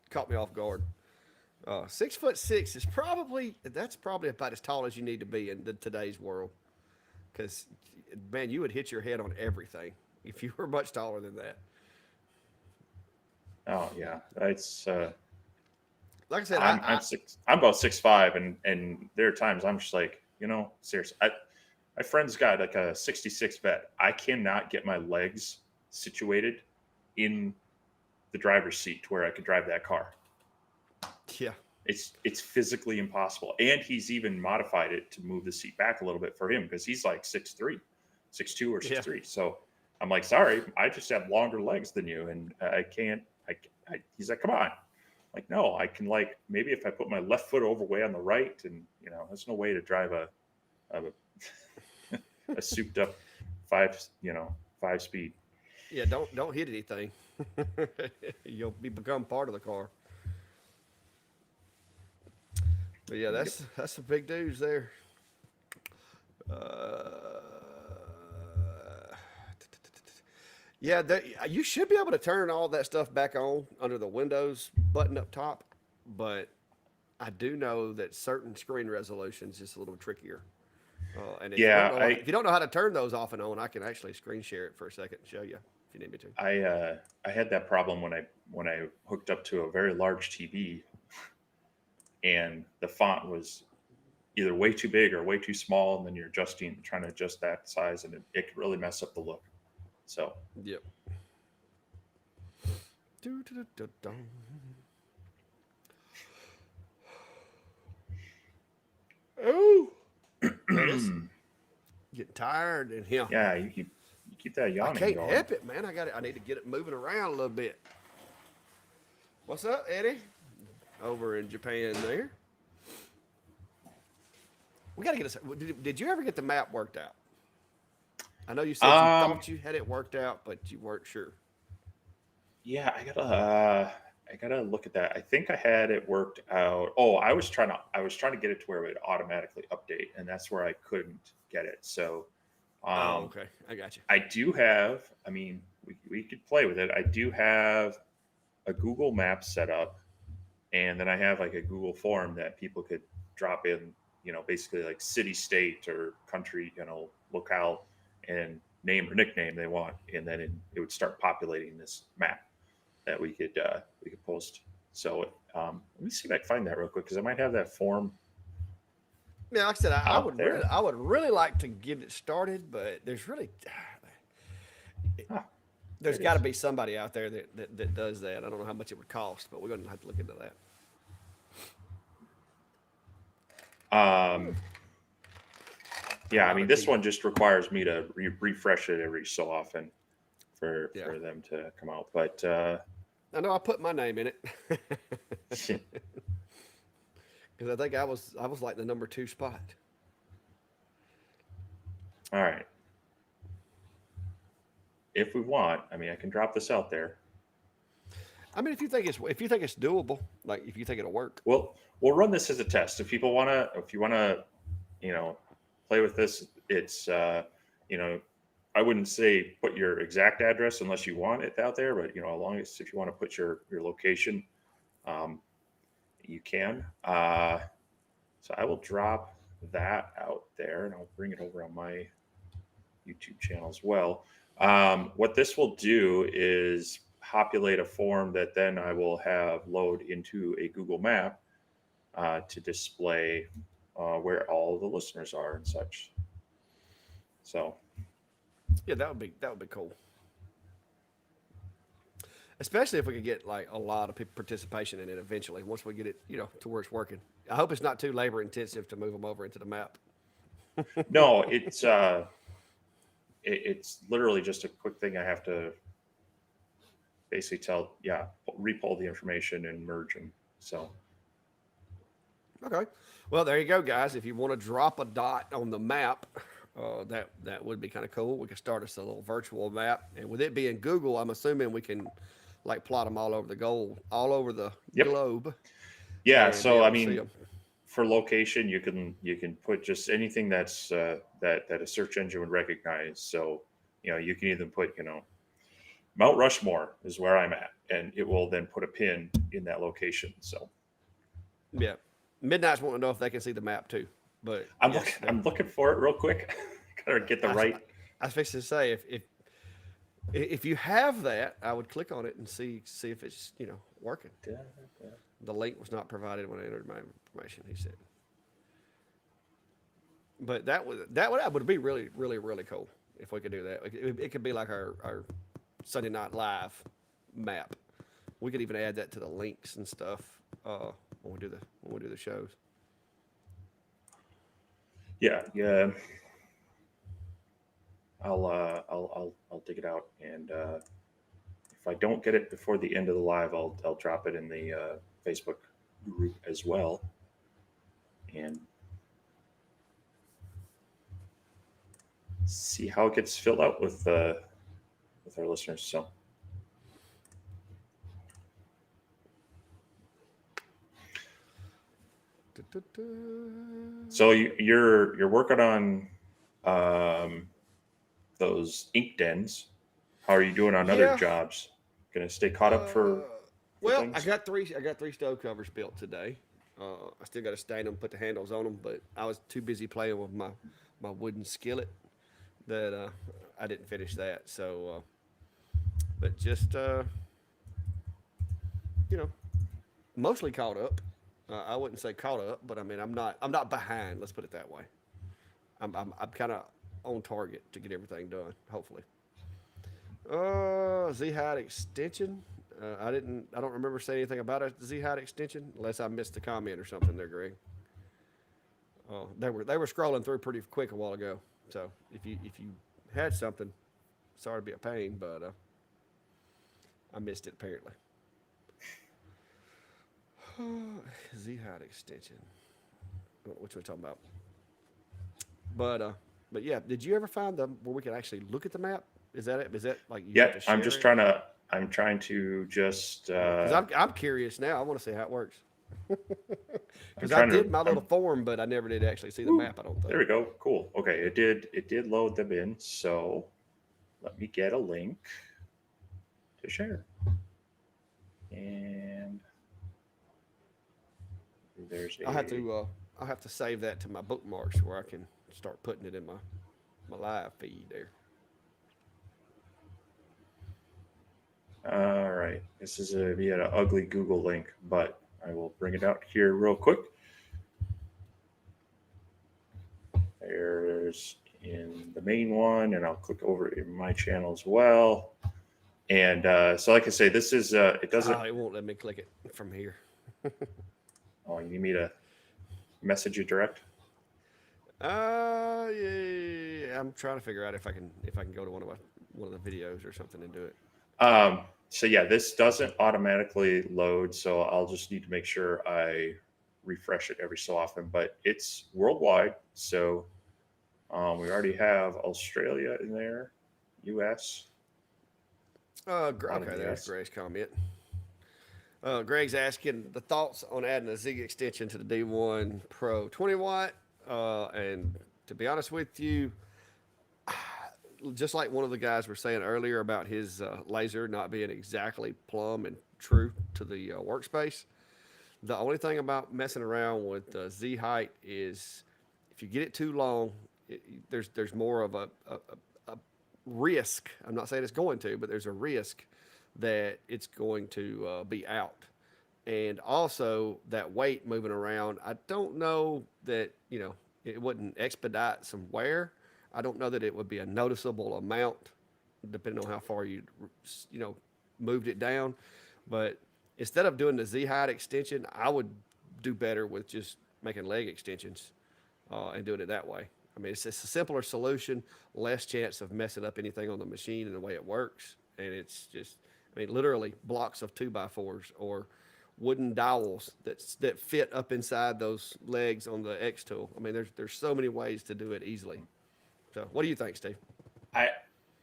caught me off guard. 6'6" is that's probably about as tall as you need to be in today's world. Because man, you would hit your head on everything if you were much taller than that. Oh yeah, it's Like I said, I'm about 6'5", and there are times I'm just like, seriously, my friend's got like a 66 vet. I cannot get my legs situated in the driver's seat to where I could drive that car. yeah, It's physically impossible. And he's even modified it to move the seat back a little bit for him because he's like 6'3", 6'2" or 6'3". Yeah. So I'm like, sorry, I just have longer legs than you, and I can't. He's like, come on. I'm like, no, I can, like, maybe if I put my left foot overweight on the right, and there's no way to drive a a souped up 5-speed. yeah. Don't hit anything. You'll become part of the car. But yeah, that's some big dudes there. Uh, yeah, you should be able to turn all that stuff back on under the Windows button up top, but I do know that certain screen resolutions is a little trickier. And Yeah, if you don't know how to turn those off and on, I can actually screen share it for a second and show you if you need me to. I had that problem when I hooked up to a very large TV, and the font was either way too big or way too small, and then you're trying to adjust that size, and it could really mess up the look. So Yep. Do-do-do-do-dum. Oh, man, it's getting tired and yeah. yeah, you keep that I yawning can't going. help it, man. I need to get it moving around a little bit. What's up, Eddie? Over in Japan there. We got to get us. Did you ever get the map worked out? I know you said you Um, thought you had it worked out, but you weren't sure. yeah, I gotta look at that. I think I had it worked out. Oh, I was trying to get it to where it would automatically update, and that's where I couldn't get it. So, Oh, um, okay. I got you. I do have. I mean, we could play with it. I do have a Google Map set up, and then I have like a Google form that people could drop in, basically like city, state, or country, locale, and name or nickname they want, and then it would start populating this map that we could post. So let me see if I can find that real quick because I might have that form Yeah, like I said, out there. I would really like to get it started, but Ah, there there's it got to is. be somebody out there that does that. I don't know how much it would cost, but we're going to have to look into that. Um, A yeah, I lot mean of this one people. just requires me to refresh it every so often for Yeah, them to come out. But I know I put my name in it because I think I was like the number 2 spot. all right, if we want, I mean, I can drop this out there. I mean, if you think it's doable, like if you think it'll work. We'll run this as a test. If you wanna, you know, play with this, it's you know, I wouldn't say put your exact address unless you want it out there, but as long as if you want to put your location, um, you can. So I will drop that out there, and I'll bring it over on my YouTube channel as well. What this will do is populate a form that then I will have load into a Google Map to display where all the listeners are and such. So, Yeah, that would be cool. Especially if we could get like a lot of people participation in it eventually. Once we get it, to where it's working. I hope it's not too labor intensive to move them over into the map. no, it's literally just a quick thing I have to basically tell, yeah, repull the information and merge them. So, Okay. Well, there you go, guys. If you want to drop a dot on the map, that would be kind of cool. We could start us a little virtual map, and with it being Google, I'm assuming we can like plot them all over the all over the yep. globe, Yeah. and be So, I able to see mean, them. for location, you can put just anything that's that a search engine would recognize. So, you can even put, Mount Rushmore is where I'm at, and it will then put a pin in that location. So, Yeah. Midnight's wanting to know if they can see the map too, but I'm looking yes, I'm looking for it real quick. Gotta get the I, right. I was fixing to say if you have that, I would click on it and see if it's working. The link was not provided when I entered my information. He said, but that would be really really really cool if we could do that. It could be like our Sunday Night Live map. We could even add that to the links and stuff when we do the shows. Yeah, yeah. I'll dig it out, and if I don't get it before the end of the live, I'll drop it in the Facebook group as well, and see how it gets filled out with our listeners. So, so you're working on um, those ink dens. How are you doing on other Yeah. jobs? Gonna stay caught up Uh, for well, I things? got three. I got three stove covers built today. I still got to stain them, put the handles on them, but I was too busy playing with my wooden skillet that I didn't finish that. So, but just you know, mostly caught up. I wouldn't say caught up, but I mean I'm not behind. Let's put it that way. I'm kind of on target to get everything done. Hopefully. Z hide extension. I don't remember saying anything about a Z hide extension unless I missed the comment or something there, Greg. They were scrolling through pretty quick a while ago. So if you had something, sorry to be a pain, but I missed it apparently. Z hide extension. I don't know which we're talking about. But yeah, did you ever find them where we can actually look at the map? Is that it? Is that like you have Yeah, to I'm share just it? trying to. I'm trying to just. Because I'm curious now. I want to see how it works. I'm Because I trying to. did my little form, but I never did actually see the Woo, map. I don't there think. we go. Cool. Okay, it did load them in. So let me get a link to share. And there's I'll have a. to uh, I'll have to save that to my bookmarks where I can start putting it in my live feed there. All right. This is a via an ugly Google link, but I will bring it out here real quick. There's in the main one, and I'll click over in my channel as well. And so, like I say, this is it doesn't. Oh, it won't let me click it from here. Oh, you need me to message you direct? Yeah, I'm trying to figure out if I can go to one of the videos or something and do it. So yeah, this doesn't automatically load, so I'll just need to make sure I refresh it every so often. But it's worldwide, so we already have Australia in there, U.S., not in Okay, the there's U.S. Greg's comment. Greg's asking the thoughts on adding a Zig extension to the D1 Pro 20 watt. And to be honest with you, just like one of the guys were saying earlier about his laser not being exactly plumb and true to the workspace, the only thing about messing around with Z height is if you get it too long, there's more of a risk. I'm not saying it's going to, but there's a risk that it's going to be out. And also that weight moving around, I don't know that, it wouldn't expedite some wear. I don't know that it would be a noticeable amount depending on how far you know, moved it down. But instead of doing the Z height extension, I would do better with just making leg extensions and doing it that way. I mean, it's a simpler solution, less chance of messing up anything on the machine and the way it works. And it's just, I mean, literally blocks of 2x4s or wooden dowels that fit up inside those legs on the X tool. I mean, there's so many ways to do it easily. So, what do you think, Steve? I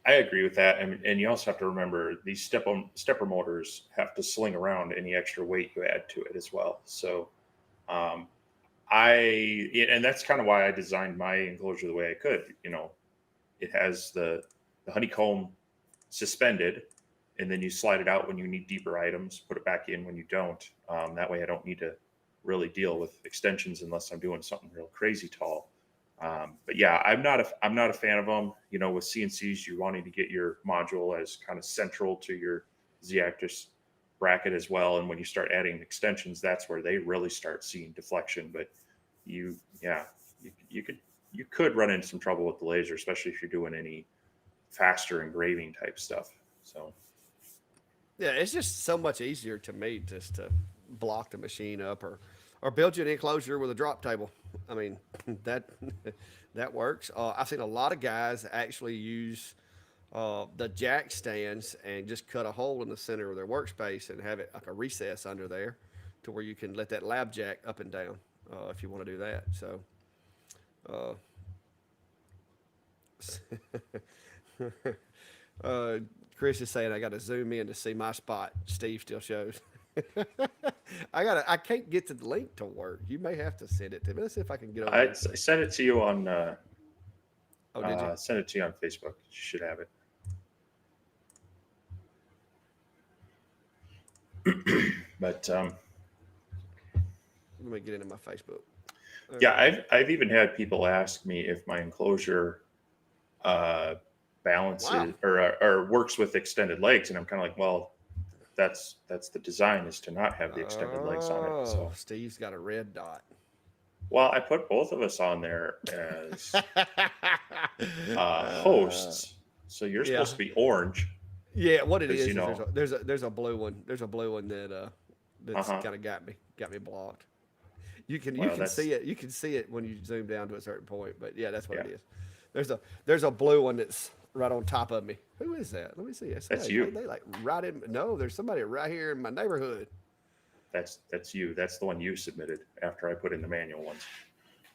I agree with that, and you also have to remember these stepper motors have to sling around any extra weight you add to it as well. So um, and that's kind of why I designed my enclosure the way I could. It has the honeycomb suspended, and then you slide it out when you need deeper items, put it back in when you don't. That way, I don't need to really deal with extensions unless I'm doing something real crazy tall. But yeah, I'm not a fan of them. With CNCs, you're wanting to get your module as kind of central to your Z-axis bracket as well. And when you start adding extensions, that's where they really start seeing deflection. But yeah, you could run into some trouble with the laser, especially if you're doing any faster engraving type stuff. So Yeah, it's just so much easier to me just to block the machine up or build you an enclosure with a drop table. I mean, that that works. I've seen a lot of guys actually use the jack stands and just cut a hole in the center of their workspace and have it like a recess under there to where you can let that lab jack up and down if you want to do that. So, uh, uh, Chris is saying I got to zoom in to see my spot. Steve still shows. I can't get to the link to work. You may have to send it to me. Let's see if I can get over I there. sent it to you on Oh, did you? send it to you on Facebook. You should have it. But Let me get into my Facebook. yeah, Uh, I've even had people ask me if my enclosure uh, wow. balances or works with extended legs, and I'm kind of like, well, that's the design, is to not have the extended legs on it. Oh, So, Steve's got a red dot. well, I put both of us on there as uh, hosts, so you're yeah, supposed to be orange yeah. What it because is there's a blue one. There's a blue one that uh that's huh. kind of got me blocked. You Well, can that's see it. You can see it when you zoom down to a certain point. But yeah, that's what yeah, it is. There's a blue one that's right on top of me. Who is that? Let me see. that's Somebody you. they like right in. No, there's somebody right here in my neighborhood. That's you. That's the one you submitted after I put in the manual ones.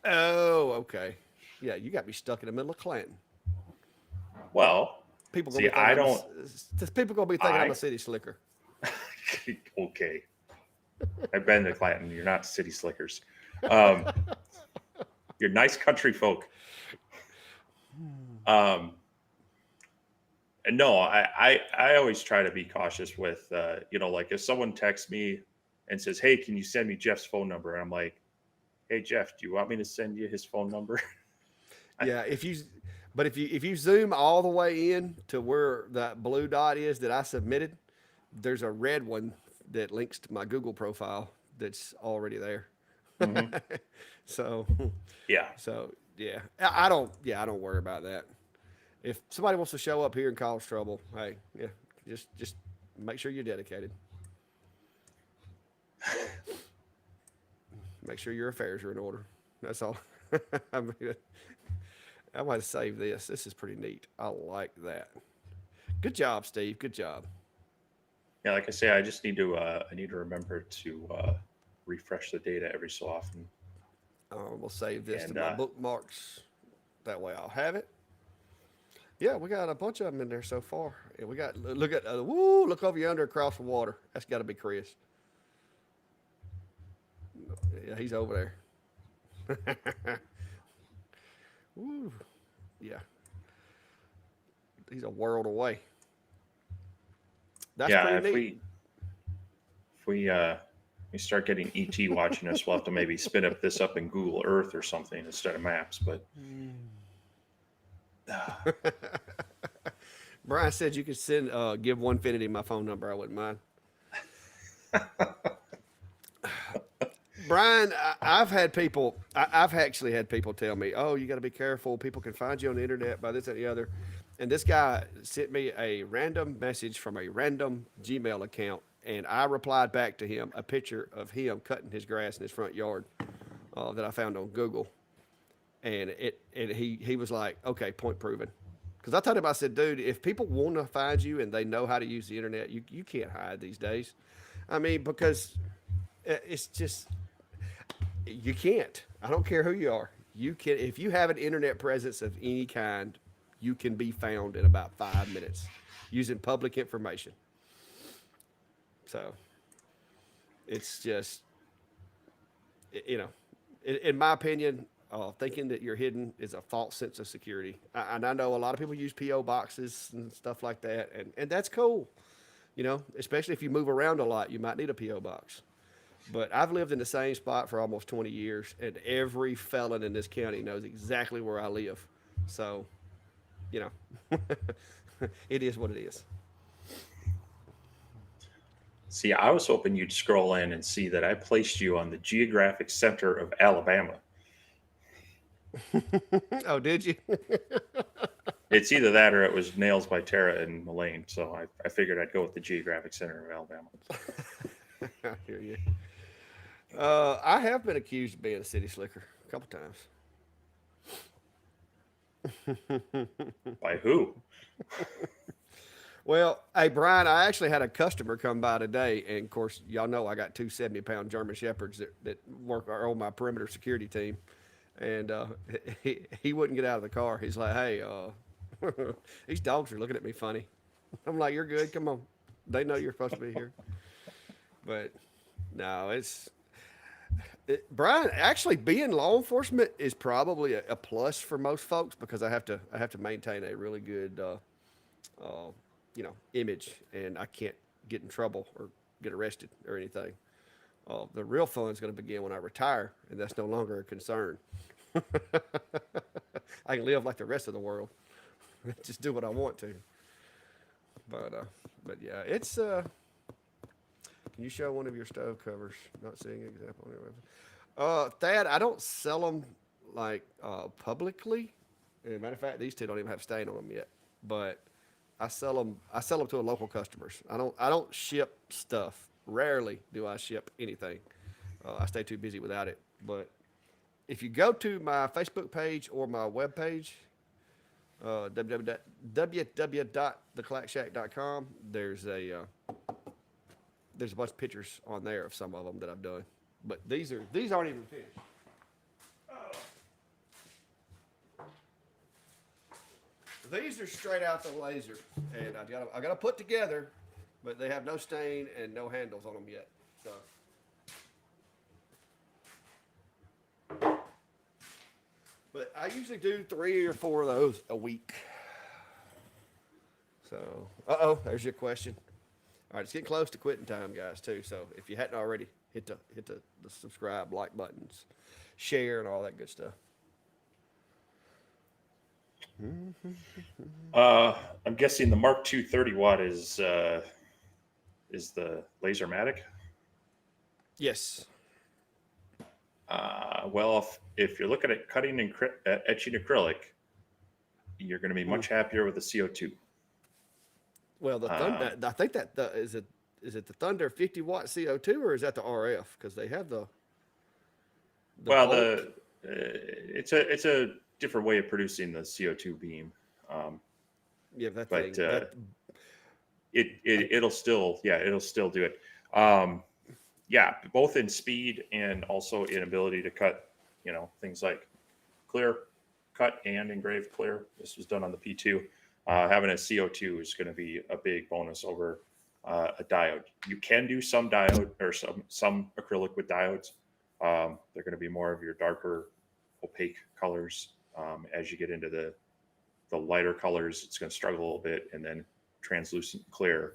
Oh, okay. Yeah, you got me stuck in the middle of Clanton. Well, People gonna see, be thinking I don't. people gonna be thinking I'm a I city slicker. okay. I've been to Clanton. You're not city slickers. Um, you're nice country folk. Um, and no, I always try to be cautious with, like if someone texts me and says, "Hey, can you send me Jeff's phone number?" And I'm like, "Hey, Jeff, do you want me to send you his phone number?" Yeah, if you zoom all the way in to where that blue dot is that I submitted, there's a red one that links to my Google profile that's already there. Hmm. so Yeah, so yeah, I don't worry about that. If somebody wants to show up here and cause trouble, hey, yeah, just make sure you're dedicated. Make sure your affairs are in order. That's all. I mean, I might save this. This is pretty neat. I like that. Good job, Steve. Good job. yeah. Like I say, I need to remember to refresh the data every so often. We'll save this to And my bookmarks. That way I'll have it. Yeah, we got a bunch of them in there so far. Yeah, we got look over yonder across the water. That's got to be Chris. Yeah, he's over there. Woo. Yeah, he's a world away. That's yeah, pretty if neat. we start getting ET watching us, we'll have to maybe spin up this up in Google Earth or something instead of maps. But Brian said you could send give Onefinity my phone number. I wouldn't mind. Brian, I've had people. I've actually had people tell me, "Oh, you got to be careful. People can find you on the internet by this and the other." And this guy sent me a random message from a random Gmail account, and I replied back to him a picture of him cutting his grass in his front yard that I found on Google, and he was like, "Okay, point proven." Because I told him, I said, "Dude, if people want to find you and they know how to use the internet, you can't hide these days. I mean, because it's just you can't. I don't care who you are. You can if you have an internet presence of any kind, you can be found in about 5 minutes using public information. So it's just you know, in my opinion, thinking that you're hidden is a false sense of security. And I know a lot of people use PO boxes and stuff like that, and that's cool. You know, especially if you move around a lot, you might need a PO box. But I've lived in the same spot for almost 20 years, and every felon in this county knows exactly where I live. So, you know, it is what it is. See, I was hoping you'd scroll in and see that I placed you on the geographic center of Alabama. Oh, did you? It's either that or it was Nails by Tara and Mullane. So I figured I'd go with the geographic center of Alabama. I hear you. I have been accused of being a city slicker a couple times. By who? Well, hey, Brian, I actually had a customer come by today, and of course, y'all know I got two 70-pound German Shepherds that work are on my perimeter security team. And he wouldn't get out of the car. He's like, hey, these dogs are looking at me funny. I'm like, you're good. Come on. They know you're supposed to be here. But no, Brian, actually being law enforcement is probably a plus for most folks because I have to maintain a really good image, and I can't get in trouble or get arrested or anything. The real fun is going to begin when I retire, and that's no longer a concern. I can live like the rest of the world, just do what I want to. But yeah, it's. Can you show one of your stove covers? Not seeing an example on your website. Thad, I don't sell them like publicly. As a matter of fact, these two don't even have stain on them yet. But I sell them. I sell them to local customers. I don't ship stuff. Rarely do I ship anything. I stay too busy without it. But if you go to my Facebook page or my web page, www.theclackshack.com, there's a bunch of pictures on there of some of them that I've done. But these aren't even finished. These are straight out the laser, and I got to put together, but they have no stain and no handles on them yet. So. But I usually do 3 or 4 of those a week. So, there's your question. All right, it's getting close to quitting time, guys, too. So if you hadn't already, hit the subscribe, like buttons, share, and all that good stuff. I'm guessing the Mark II 30-watt is the Lasermatic. Yes. Well, if you're looking at cutting and etching acrylic, you're going to be much happier with the CO2. Well, the Thunder, I think is it the Thunder 50-watt CO2 or is that the RF? Because they have the it's a different way of producing the CO2 beam. Yeah, that but thing. It'll still do it. Yeah, both in speed and also in ability to cut, things like clear, cut, and engrave clear. This was done on the P2. Having a CO2 is going to be a big bonus over a diode. You can do some diode or some acrylic with diodes. They're going to be more of your darker, opaque colors. As you get into the lighter colors, it's going to struggle a little bit, and then translucent clear.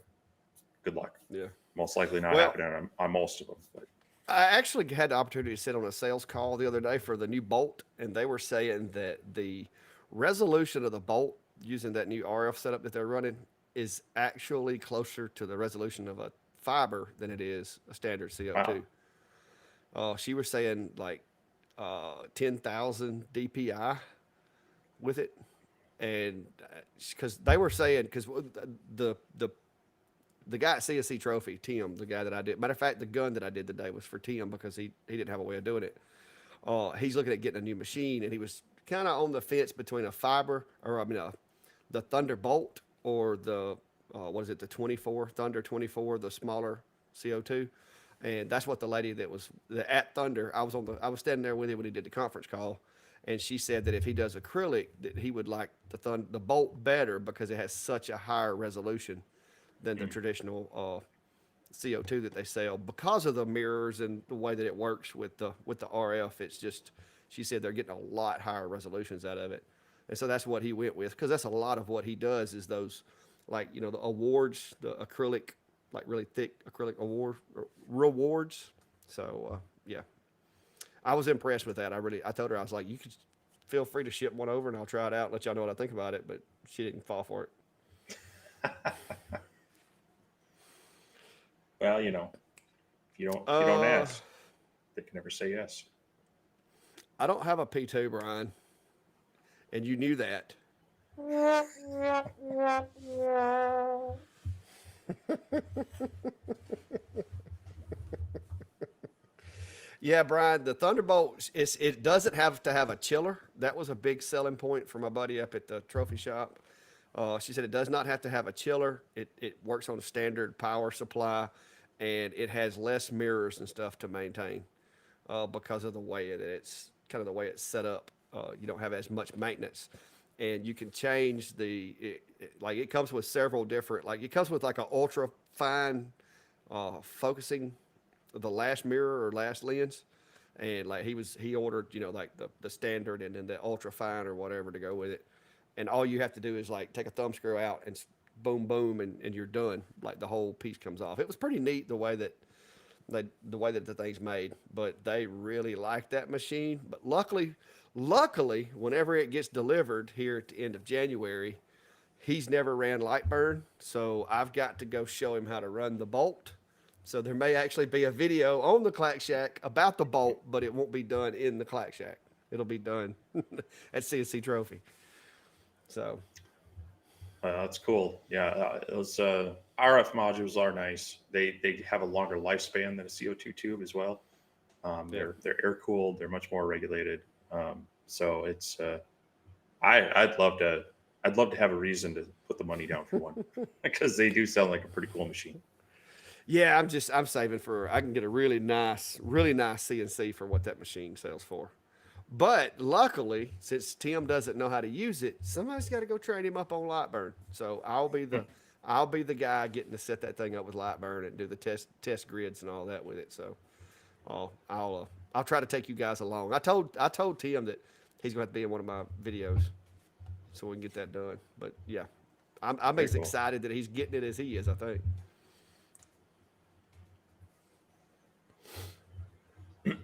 Good luck. Yeah. Most likely not happening on most of them. But I actually had the opportunity to sit on a sales call the other day for the new Bolt, and they were saying that the resolution of the Bolt using that new RF setup that they're running is actually closer to the resolution of a fiber than it is a standard Wow. CO2. She was saying like 10,000 DPI with it, and because they were saying because the the the guy at CSC Trophy, Tim, the guy that I did. Matter of fact, the gun that I did today was for Tim because he didn't have a way of doing it. He's looking at getting a new machine, and he was kind of on the fence between a fiber, or I mean, the Thunderbolt or the what is it, the 24 Thunder 24, the smaller CO2, and that's what the lady that was at Thunder. I was standing there with him when he did the conference call, and she said that if he does acrylic, that he would like the Bolt better because it has such a higher resolution than the traditional CO2 that they sell because of the mirrors and the way that it works with the RF. It's just, she said they're getting a lot higher resolutions out of it, and so that's what he went with because that's a lot of what he does is those, like the awards, the acrylic, like really thick acrylic award rewards. So yeah, I was impressed with that. I told her I was like, you could feel free to ship one over and I'll try it out and let y'all know what I think about it, but she didn't fall for it. Well, if you don't Uh, ask, they can never say yes. I don't have a P2, Brian, and you knew that. Yeah, Brian, the Thunderbolt, it doesn't have to have a chiller. That was a big selling point for my buddy up at the trophy shop. She said it does not have to have a chiller. It works on a standard power supply, and it has less mirrors and stuff to maintain because of the way that it's kind of the way it's set up. You don't have as much maintenance, and you can change like it comes with several different, like it comes with like an ultra fine focusing the last mirror or last lens, and like he ordered like the standard and then the ultra fine or whatever to go with it, and all you have to do is like take a thumb screw out and boom boom and you're done. Like the whole piece comes off. It was pretty neat the way that the thing's made, but they really like that machine. But luckily, whenever it gets delivered here at the end of January, he's never ran Lightburn, so I've got to go show him how to run the Bolt. So there may actually be a video on the Clack Shack about the Bolt, but it won't be done in the Clack Shack. It'll be done at CNC Trophy. So That's cool. Yeah, those RF modules are nice. They have a longer lifespan than a CO2 tube as well. yeah, They're air cooled. They're much more regulated. So it's I'd love to have a reason to put the money down for one because they do sound like a pretty cool machine. yeah. I'm saving for I can get a really nice CNC for what that machine sells for. But luckily, since Tim doesn't know how to use it, somebody's got to go train him up on Lightburn. So I'll be the guy getting to set that thing up with Lightburn and do the test grids and all that with it. So I'll try to take you guys along. I told Tim that he's going to have to be in one of my videos so we can get that done. But yeah, I'm Very as cool. excited that he's getting it as he is. I think.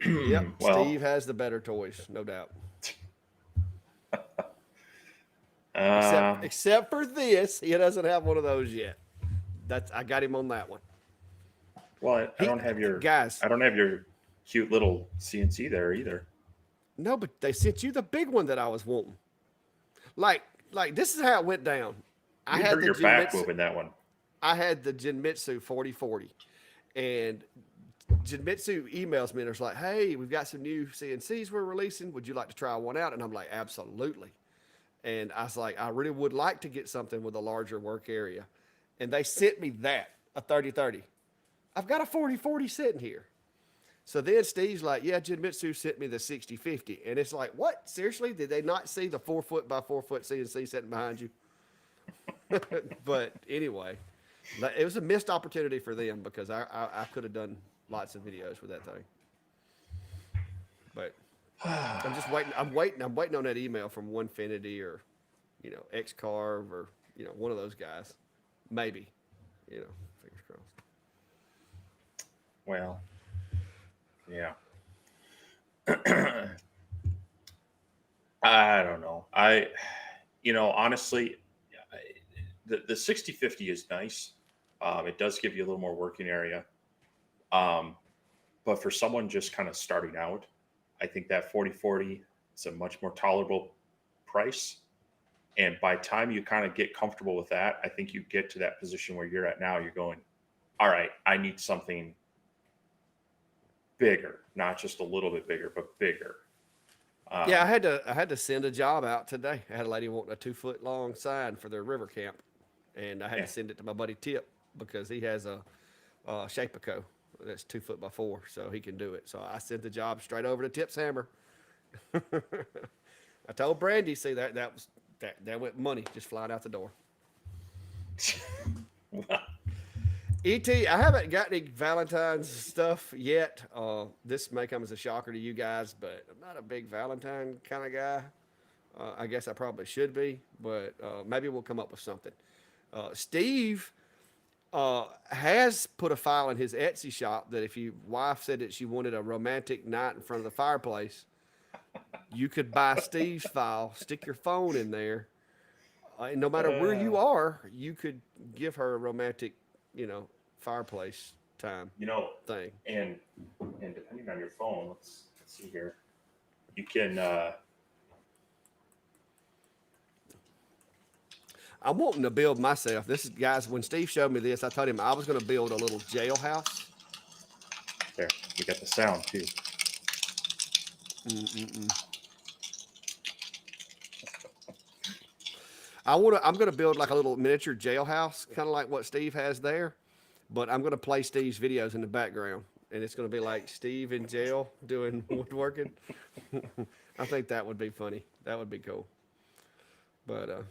Yep, Well, Steve has the better toys, no doubt. uh, Except for this, he doesn't have one of those yet. I got him on that one. I He don't have your guys, I don't have your cute little CNC there either. no, but they sent you the big one that I was wanting. Like this is how it went down. I You'd had hurt the your back Jinmitsu, moving that one. I had the Jinmitsu 4040, and Jinmitsu emails me and it's like, "Hey, we've got some new CNCs we're releasing. Would you like to try one out?" And I'm like, "Absolutely." And I was like, "I really would like to get something with a larger work area." And they sent me a 3030. I've got a 4040 sitting here. So then Steve's like, "Yeah, Jinmitsu sent me the 6050." And it's like, what? Seriously? Did they not see the 4 foot by 4 foot CNC sitting behind you? But anyway, it was a missed opportunity for them because I could have done lots of videos with that thing. But I'm just waiting. I'm waiting on that email from Onefinity or, X Carve or, one of those guys. Maybe, fingers crossed. Well, yeah. I don't know. Honestly, the 6050 is nice. It does give you a little more working area. Um, but for someone just kind of starting out, I think that 4040 is a much more tolerable price. And by the time you kind of get comfortable with that, I think you get to that position where you're at now. You're going, all right, I need something bigger, not just a little bit bigger, but bigger. Yeah, I had to send a job out today. I had a lady wanting a 2 foot long sign for their river camp, and I had Yeah. to send it to my buddy Tip because he has a Shapeco that's 2 foot by 4, so he can do it. So I sent the job straight over to Tip's hammer. I told Brandy, see that went money just flying out the door. ET, I haven't got any Valentine's stuff yet. This may come as a shocker to you guys, but I'm not a big Valentine kind of guy. I guess I probably should be, but maybe we'll come up with something. Steve has put a file in his Etsy shop that if your wife said that she wanted a romantic night in front of the fireplace, you could buy Steve's file, stick your phone in there, and no matter where you are, you could give her a romantic, fireplace time you know, thing. and depending on your phone, let's see here. You can I'm wanting to build myself. This is, guys, when Steve showed me this, I told him I was going to build a little jailhouse. there. You got the sound too. I'm going to build like a little miniature jailhouse, kind of like what Steve has there, but I'm going to play Steve's videos in the background, and it's going to be like Steve in jail doing woodworking. I think that would be funny. That would be cool. But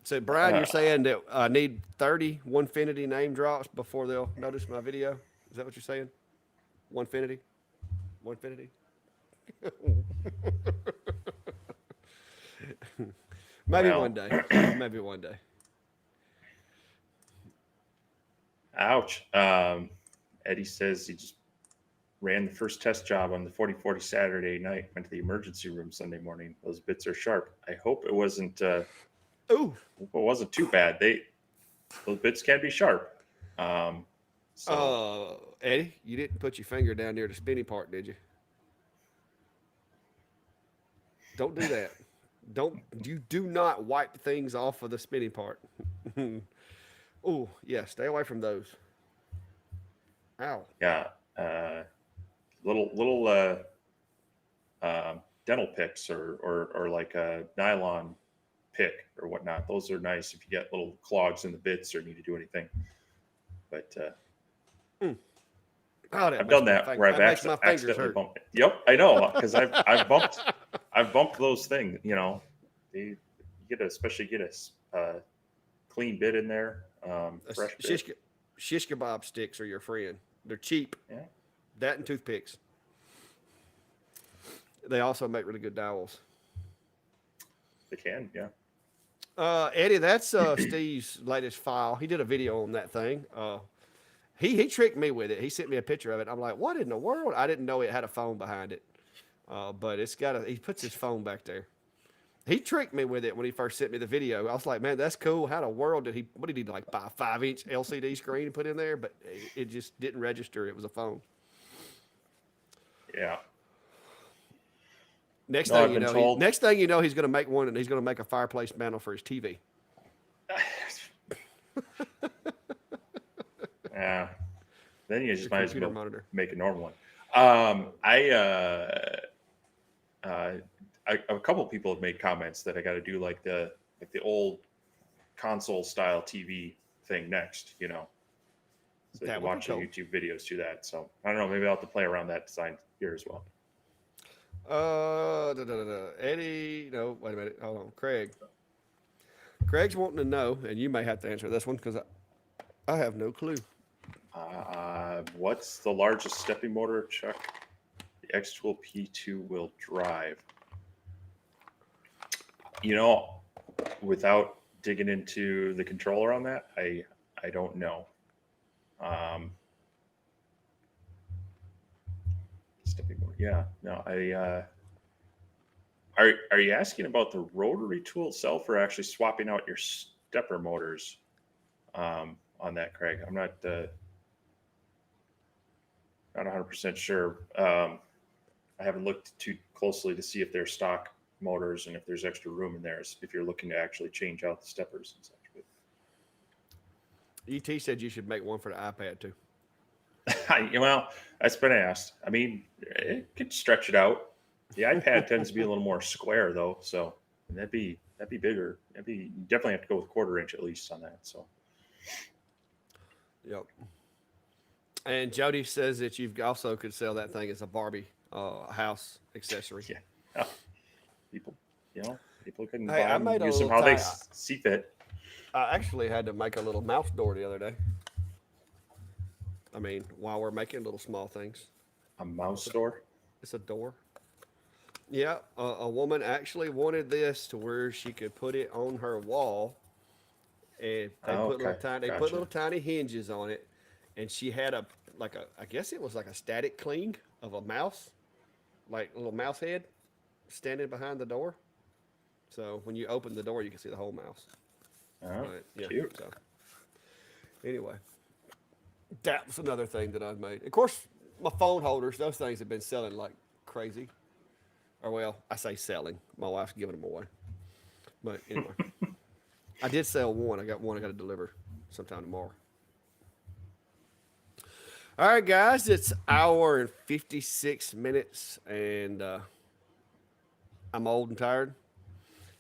so Brian, you're saying that I need 30 Onefinity name drops before they'll notice my video? Is that what you're saying? Onefinity? Onefinity? Maybe Well, one day. Maybe one day. ouch. Eddie says he just ran the first test job on the 4040 Saturday night. Went to the emergency room Sunday morning. Those bits are sharp. I hope it wasn't. Ooh. Hope it wasn't too bad. Those bits can be sharp. Eddie, you didn't put your finger down near the spinny part, did you? Don't do that. You do not wipe things off of the spinny part. Oh, yeah, stay away from those. Ow. Yeah, little dental picks or like a nylon pick or whatnot. Those are nice if you get little clogs in the bits or need to do anything. But I've done that where I've accidentally bumped it. Yep, I know because I've bumped those things. You especially get a clean bit in there, fresh bit. Shish kebab sticks are your friend. They're cheap. Yeah. That and toothpicks. They also make really good dowels. They can, yeah. Eddie, that's Steve's latest file. He did a video on that thing. He tricked me with it. He sent me a picture of it. I'm like, what in the world? I didn't know it had a phone behind it. But he puts his phone back there. He tricked me with it when he first sent me the video. I was like, man, that's cool. How in the world what did he like buy a 5-inch LCD screen and put in there? But it just didn't register. It was a phone. Yeah. Next thing you know, he's going to make one, and he's going to make a fireplace mantle for his TV. Yeah. Then you just might as well make a normal one. A couple of people have made comments that I got to do like the old console style TV thing next. So you can watch the YouTube videos to that. So I don't know. Maybe I'll have to play around that design here as well. Eddie, no, wait a minute. Hold on. Craig's wanting to know, and you may have to answer this one because I have no clue. What's the largest stepping motor, Chuck? The X-Tool P2 will drive. Without digging into the controller on that, I don't know. Stepping motor, yeah. No, Are you asking about the rotary tool itself, or actually swapping out your stepper motors on that, Craig? I'm not 100% sure. I haven't looked too closely to see if they're stock motors and if there's extra room in there, if you're looking to actually change out the steppers and such. But ET said you should make one for the iPad too. well, that's been asked. I mean, it could stretch it out. The iPad tends to be a little more square though, so that'd be bigger. You definitely have to go with 1/4 inch at least on that. So Yep. And Jody says that you've also could sell that thing as a Barbie house accessory. yeah, oh, people, people can Hey, buy I them, made a use them little how they tie. see fit. I actually had to make a little mouse door the other day. I mean, while we're making little small things, A mouse store. it's a door. Yeah, a woman actually wanted this to where she could put it on her wall, and they Oh, put little okay, tiny they put gotcha. little tiny hinges on it, and she had a like a I guess it was like a static cling of a mouse, like a little mouse head, standing behind the door. So when you open the door, you can see the whole mouse. Oh, But yeah, cute. so anyway, that was another thing that I've made. Of course, my phone holders, those things have been selling like crazy. Or well, I say selling. My wife's giving them away. But anyway, I did sell one. I got one I got to deliver sometime tomorrow. All right, guys, it's hour and 56 minutes, and I'm old and tired.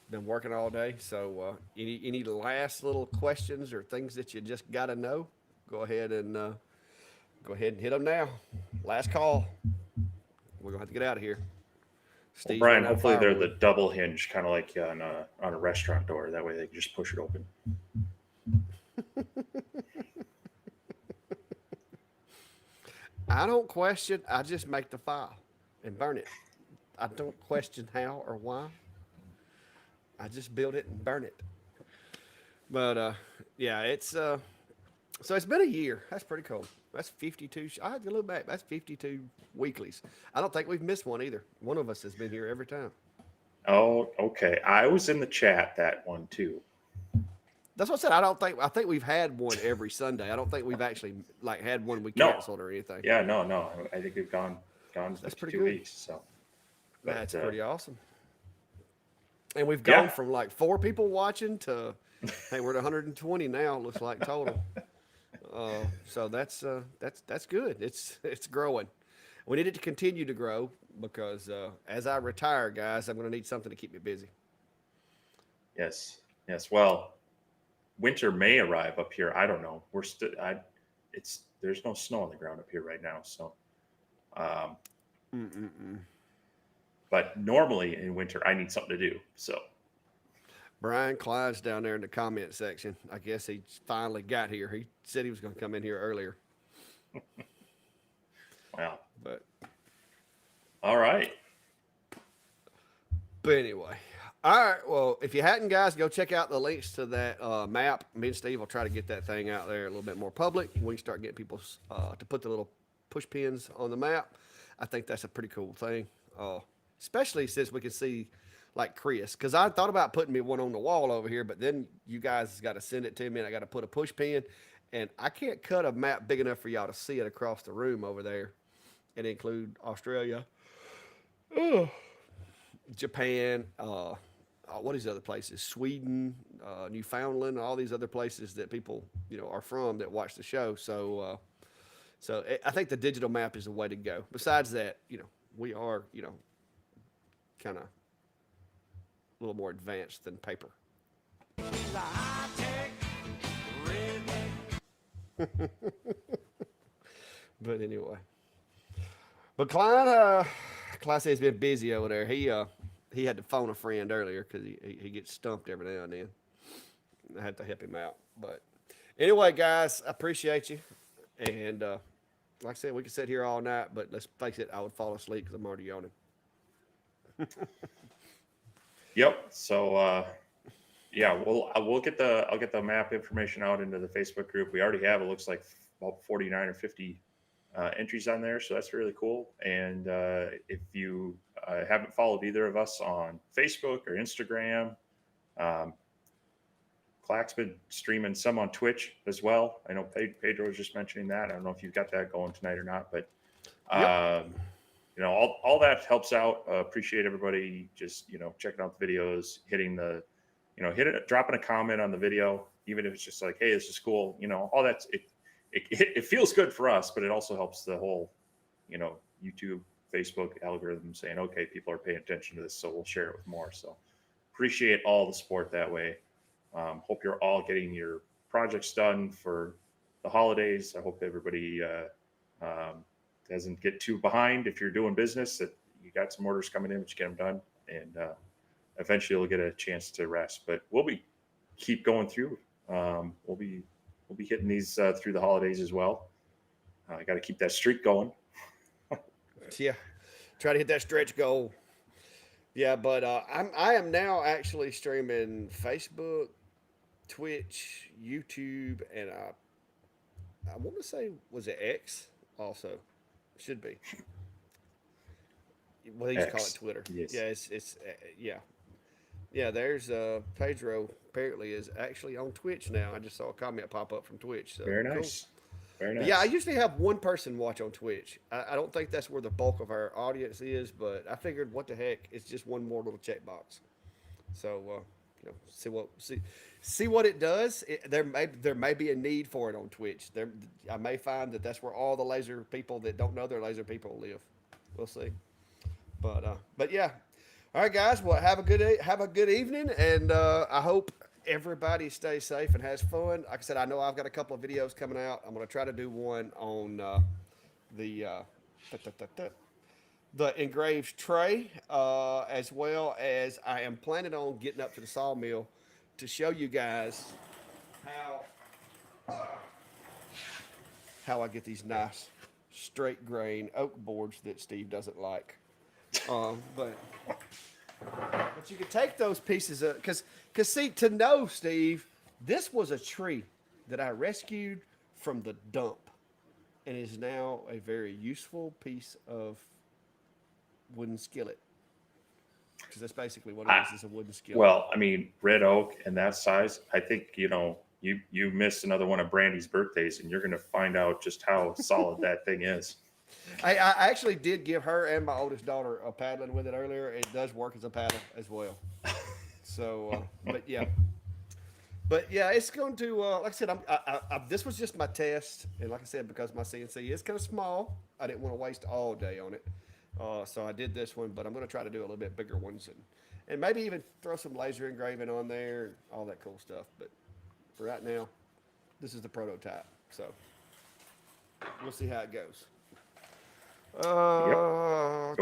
Been working all day, so any last little questions or things that you just got to know? Go ahead and hit them now. Last call. We're gonna have to get out of here. Well, Steve's Brian, running out of hopefully they're the firewood. double hinge, kind of like on a restaurant door. That way they can just push it open. I don't question. I just make the file and burn it. I don't question how or why. I just build it and burn it. But yeah, it's so it's been a year. That's pretty cool. That's 52. I had to look back. That's 52 weeklies. I don't think we've missed one either. One of us has been here every time. Oh, okay. I was in the chat that one too. That's what I said. I think we've had one every Sunday. I don't think we've actually like had one we No, canceled or anything. yeah, no. I think we've gone That's pretty 52 good. weeks. So, but That's pretty awesome. And we've gone yeah, from like 4 people watching to, hey, we're at 120 now. It looks like total. So that's good. It's growing. We need it to continue to grow because as I retire, guys, I'm going to need something to keep me busy. yes. Well, winter may arrive up here. I don't know. There's no snow on the ground up here right now. So, um, Mm-mm-mm. but normally in winter I need something to do. So, Brian Clyde's down there in the comment section. I guess he finally got here. He said he was going to come in here earlier, well, but all right. anyway. All right. Well, if you hadn't, guys, go check out the links to that map. Me and Steve will try to get that thing out there a little bit more public. We can start getting people to put the little push pins on the map. I think that's a pretty cool thing, especially since we can see like Chris. Because I thought about putting me one on the wall over here, but then you guys got to send it to me, and I got to put a push pin, and I can't cut a map big enough for y'all to see it across the room over there and include Australia, Japan, what is the other places? Sweden, Newfoundland, all these other places that people are from that watch the show. So I think the digital map is the way to go. Besides that, we are kind of a little more advanced than paper. But anyway, but Clyde said he's been busy over there. He had to phone a friend earlier because he gets stumped every now and then. I had to help him out. But anyway, guys, I appreciate you. And like I said, we could sit here all night, but let's face it, I would fall asleep because I'm already yawning. Yep. So, yeah, I'll get the map information out into the Facebook group. We already have, it looks like about 49 or 50 entries on there, so that's really cool. And if you haven't followed either of us on Facebook or Instagram, um, Clack's been streaming some on Twitch as well. I know Pedro was just mentioning that. I don't know if you've got that going tonight or not, but Yep. all that helps out. Appreciate everybody just checking out the videos, hitting the dropping a comment on the video, even if it's just like, hey, this is cool. All that's it feels good for us, but it also helps the whole YouTube, Facebook algorithm saying, okay, people are paying attention to this, so we'll share it with more. So appreciate all the support that way. Hope you're all getting your projects done for the holidays. I hope everybody doesn't get too behind if you're doing business, that you got some orders coming in, but you get them done, and eventually you'll get a chance to rest. But we'll keep going through. We'll be hitting these through the holidays as well. I got to keep that streak going. Yeah. Try to hit that stretch goal. Yeah, but I am now actually streaming Facebook, Twitch, YouTube, and I want to say, was it X also? Should be. Well, they used to call it X. Twitter. Yes. Yeah, it's yeah. There's Pedro apparently is actually on Twitch now. I just saw a comment pop up from Twitch. So Very cool. nice. Very nice. But yeah, I usually have one person watch on Twitch. I don't think that's where the bulk of our audience is, but I figured, what the heck, it's just one more little checkbox. So see what it does. There may be a need for it on Twitch. I may find that that's where all the laser people that don't know they're laser people live. We'll see. But yeah. All right, guys. Well, have a good evening, and I hope everybody stays safe and has fun. Like I said, I know I've got a couple of videos coming out. I'm going to try to do one on the the engraved tray, as well as I am planning on getting up to the sawmill to show you guys how I get these nice straight grain oak boards that Steve doesn't like. But you can take those pieces of, because see, to know, Steve, this was a tree that I rescued from the dump and is now a very useful piece of wooden skillet. Because that's basically what it is. It's a wooden skillet. Well, I mean, red oak and that size, I think, you missed another one of Brandy's birthdays, and you're going to find out just how solid that thing is. I actually did give her and my oldest daughter a paddling with it earlier. It does work as a paddle as well. So, but yeah, it's going to, like I said, this was just my test. And like I said, because my CNC is kind of small, I didn't want to waste all day on it. So I did this one, but I'm going to try to do a little bit bigger ones and maybe even throw some laser engraving on there and all that cool stuff. But for right now, this is the prototype. So we'll see how it goes. Cool.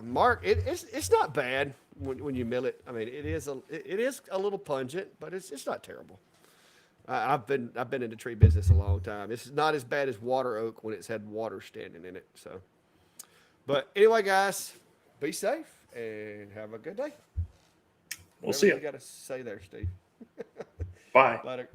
Mark, it's not bad when you mill it. I mean, it is a little pungent, but it's not terrible. I've been in the tree business a long time. It's not as bad as water oak when it's had water standing in it. So, but anyway, guys, be safe and have a good day. We'll see you. Got to say there, Steve. Bye. Later.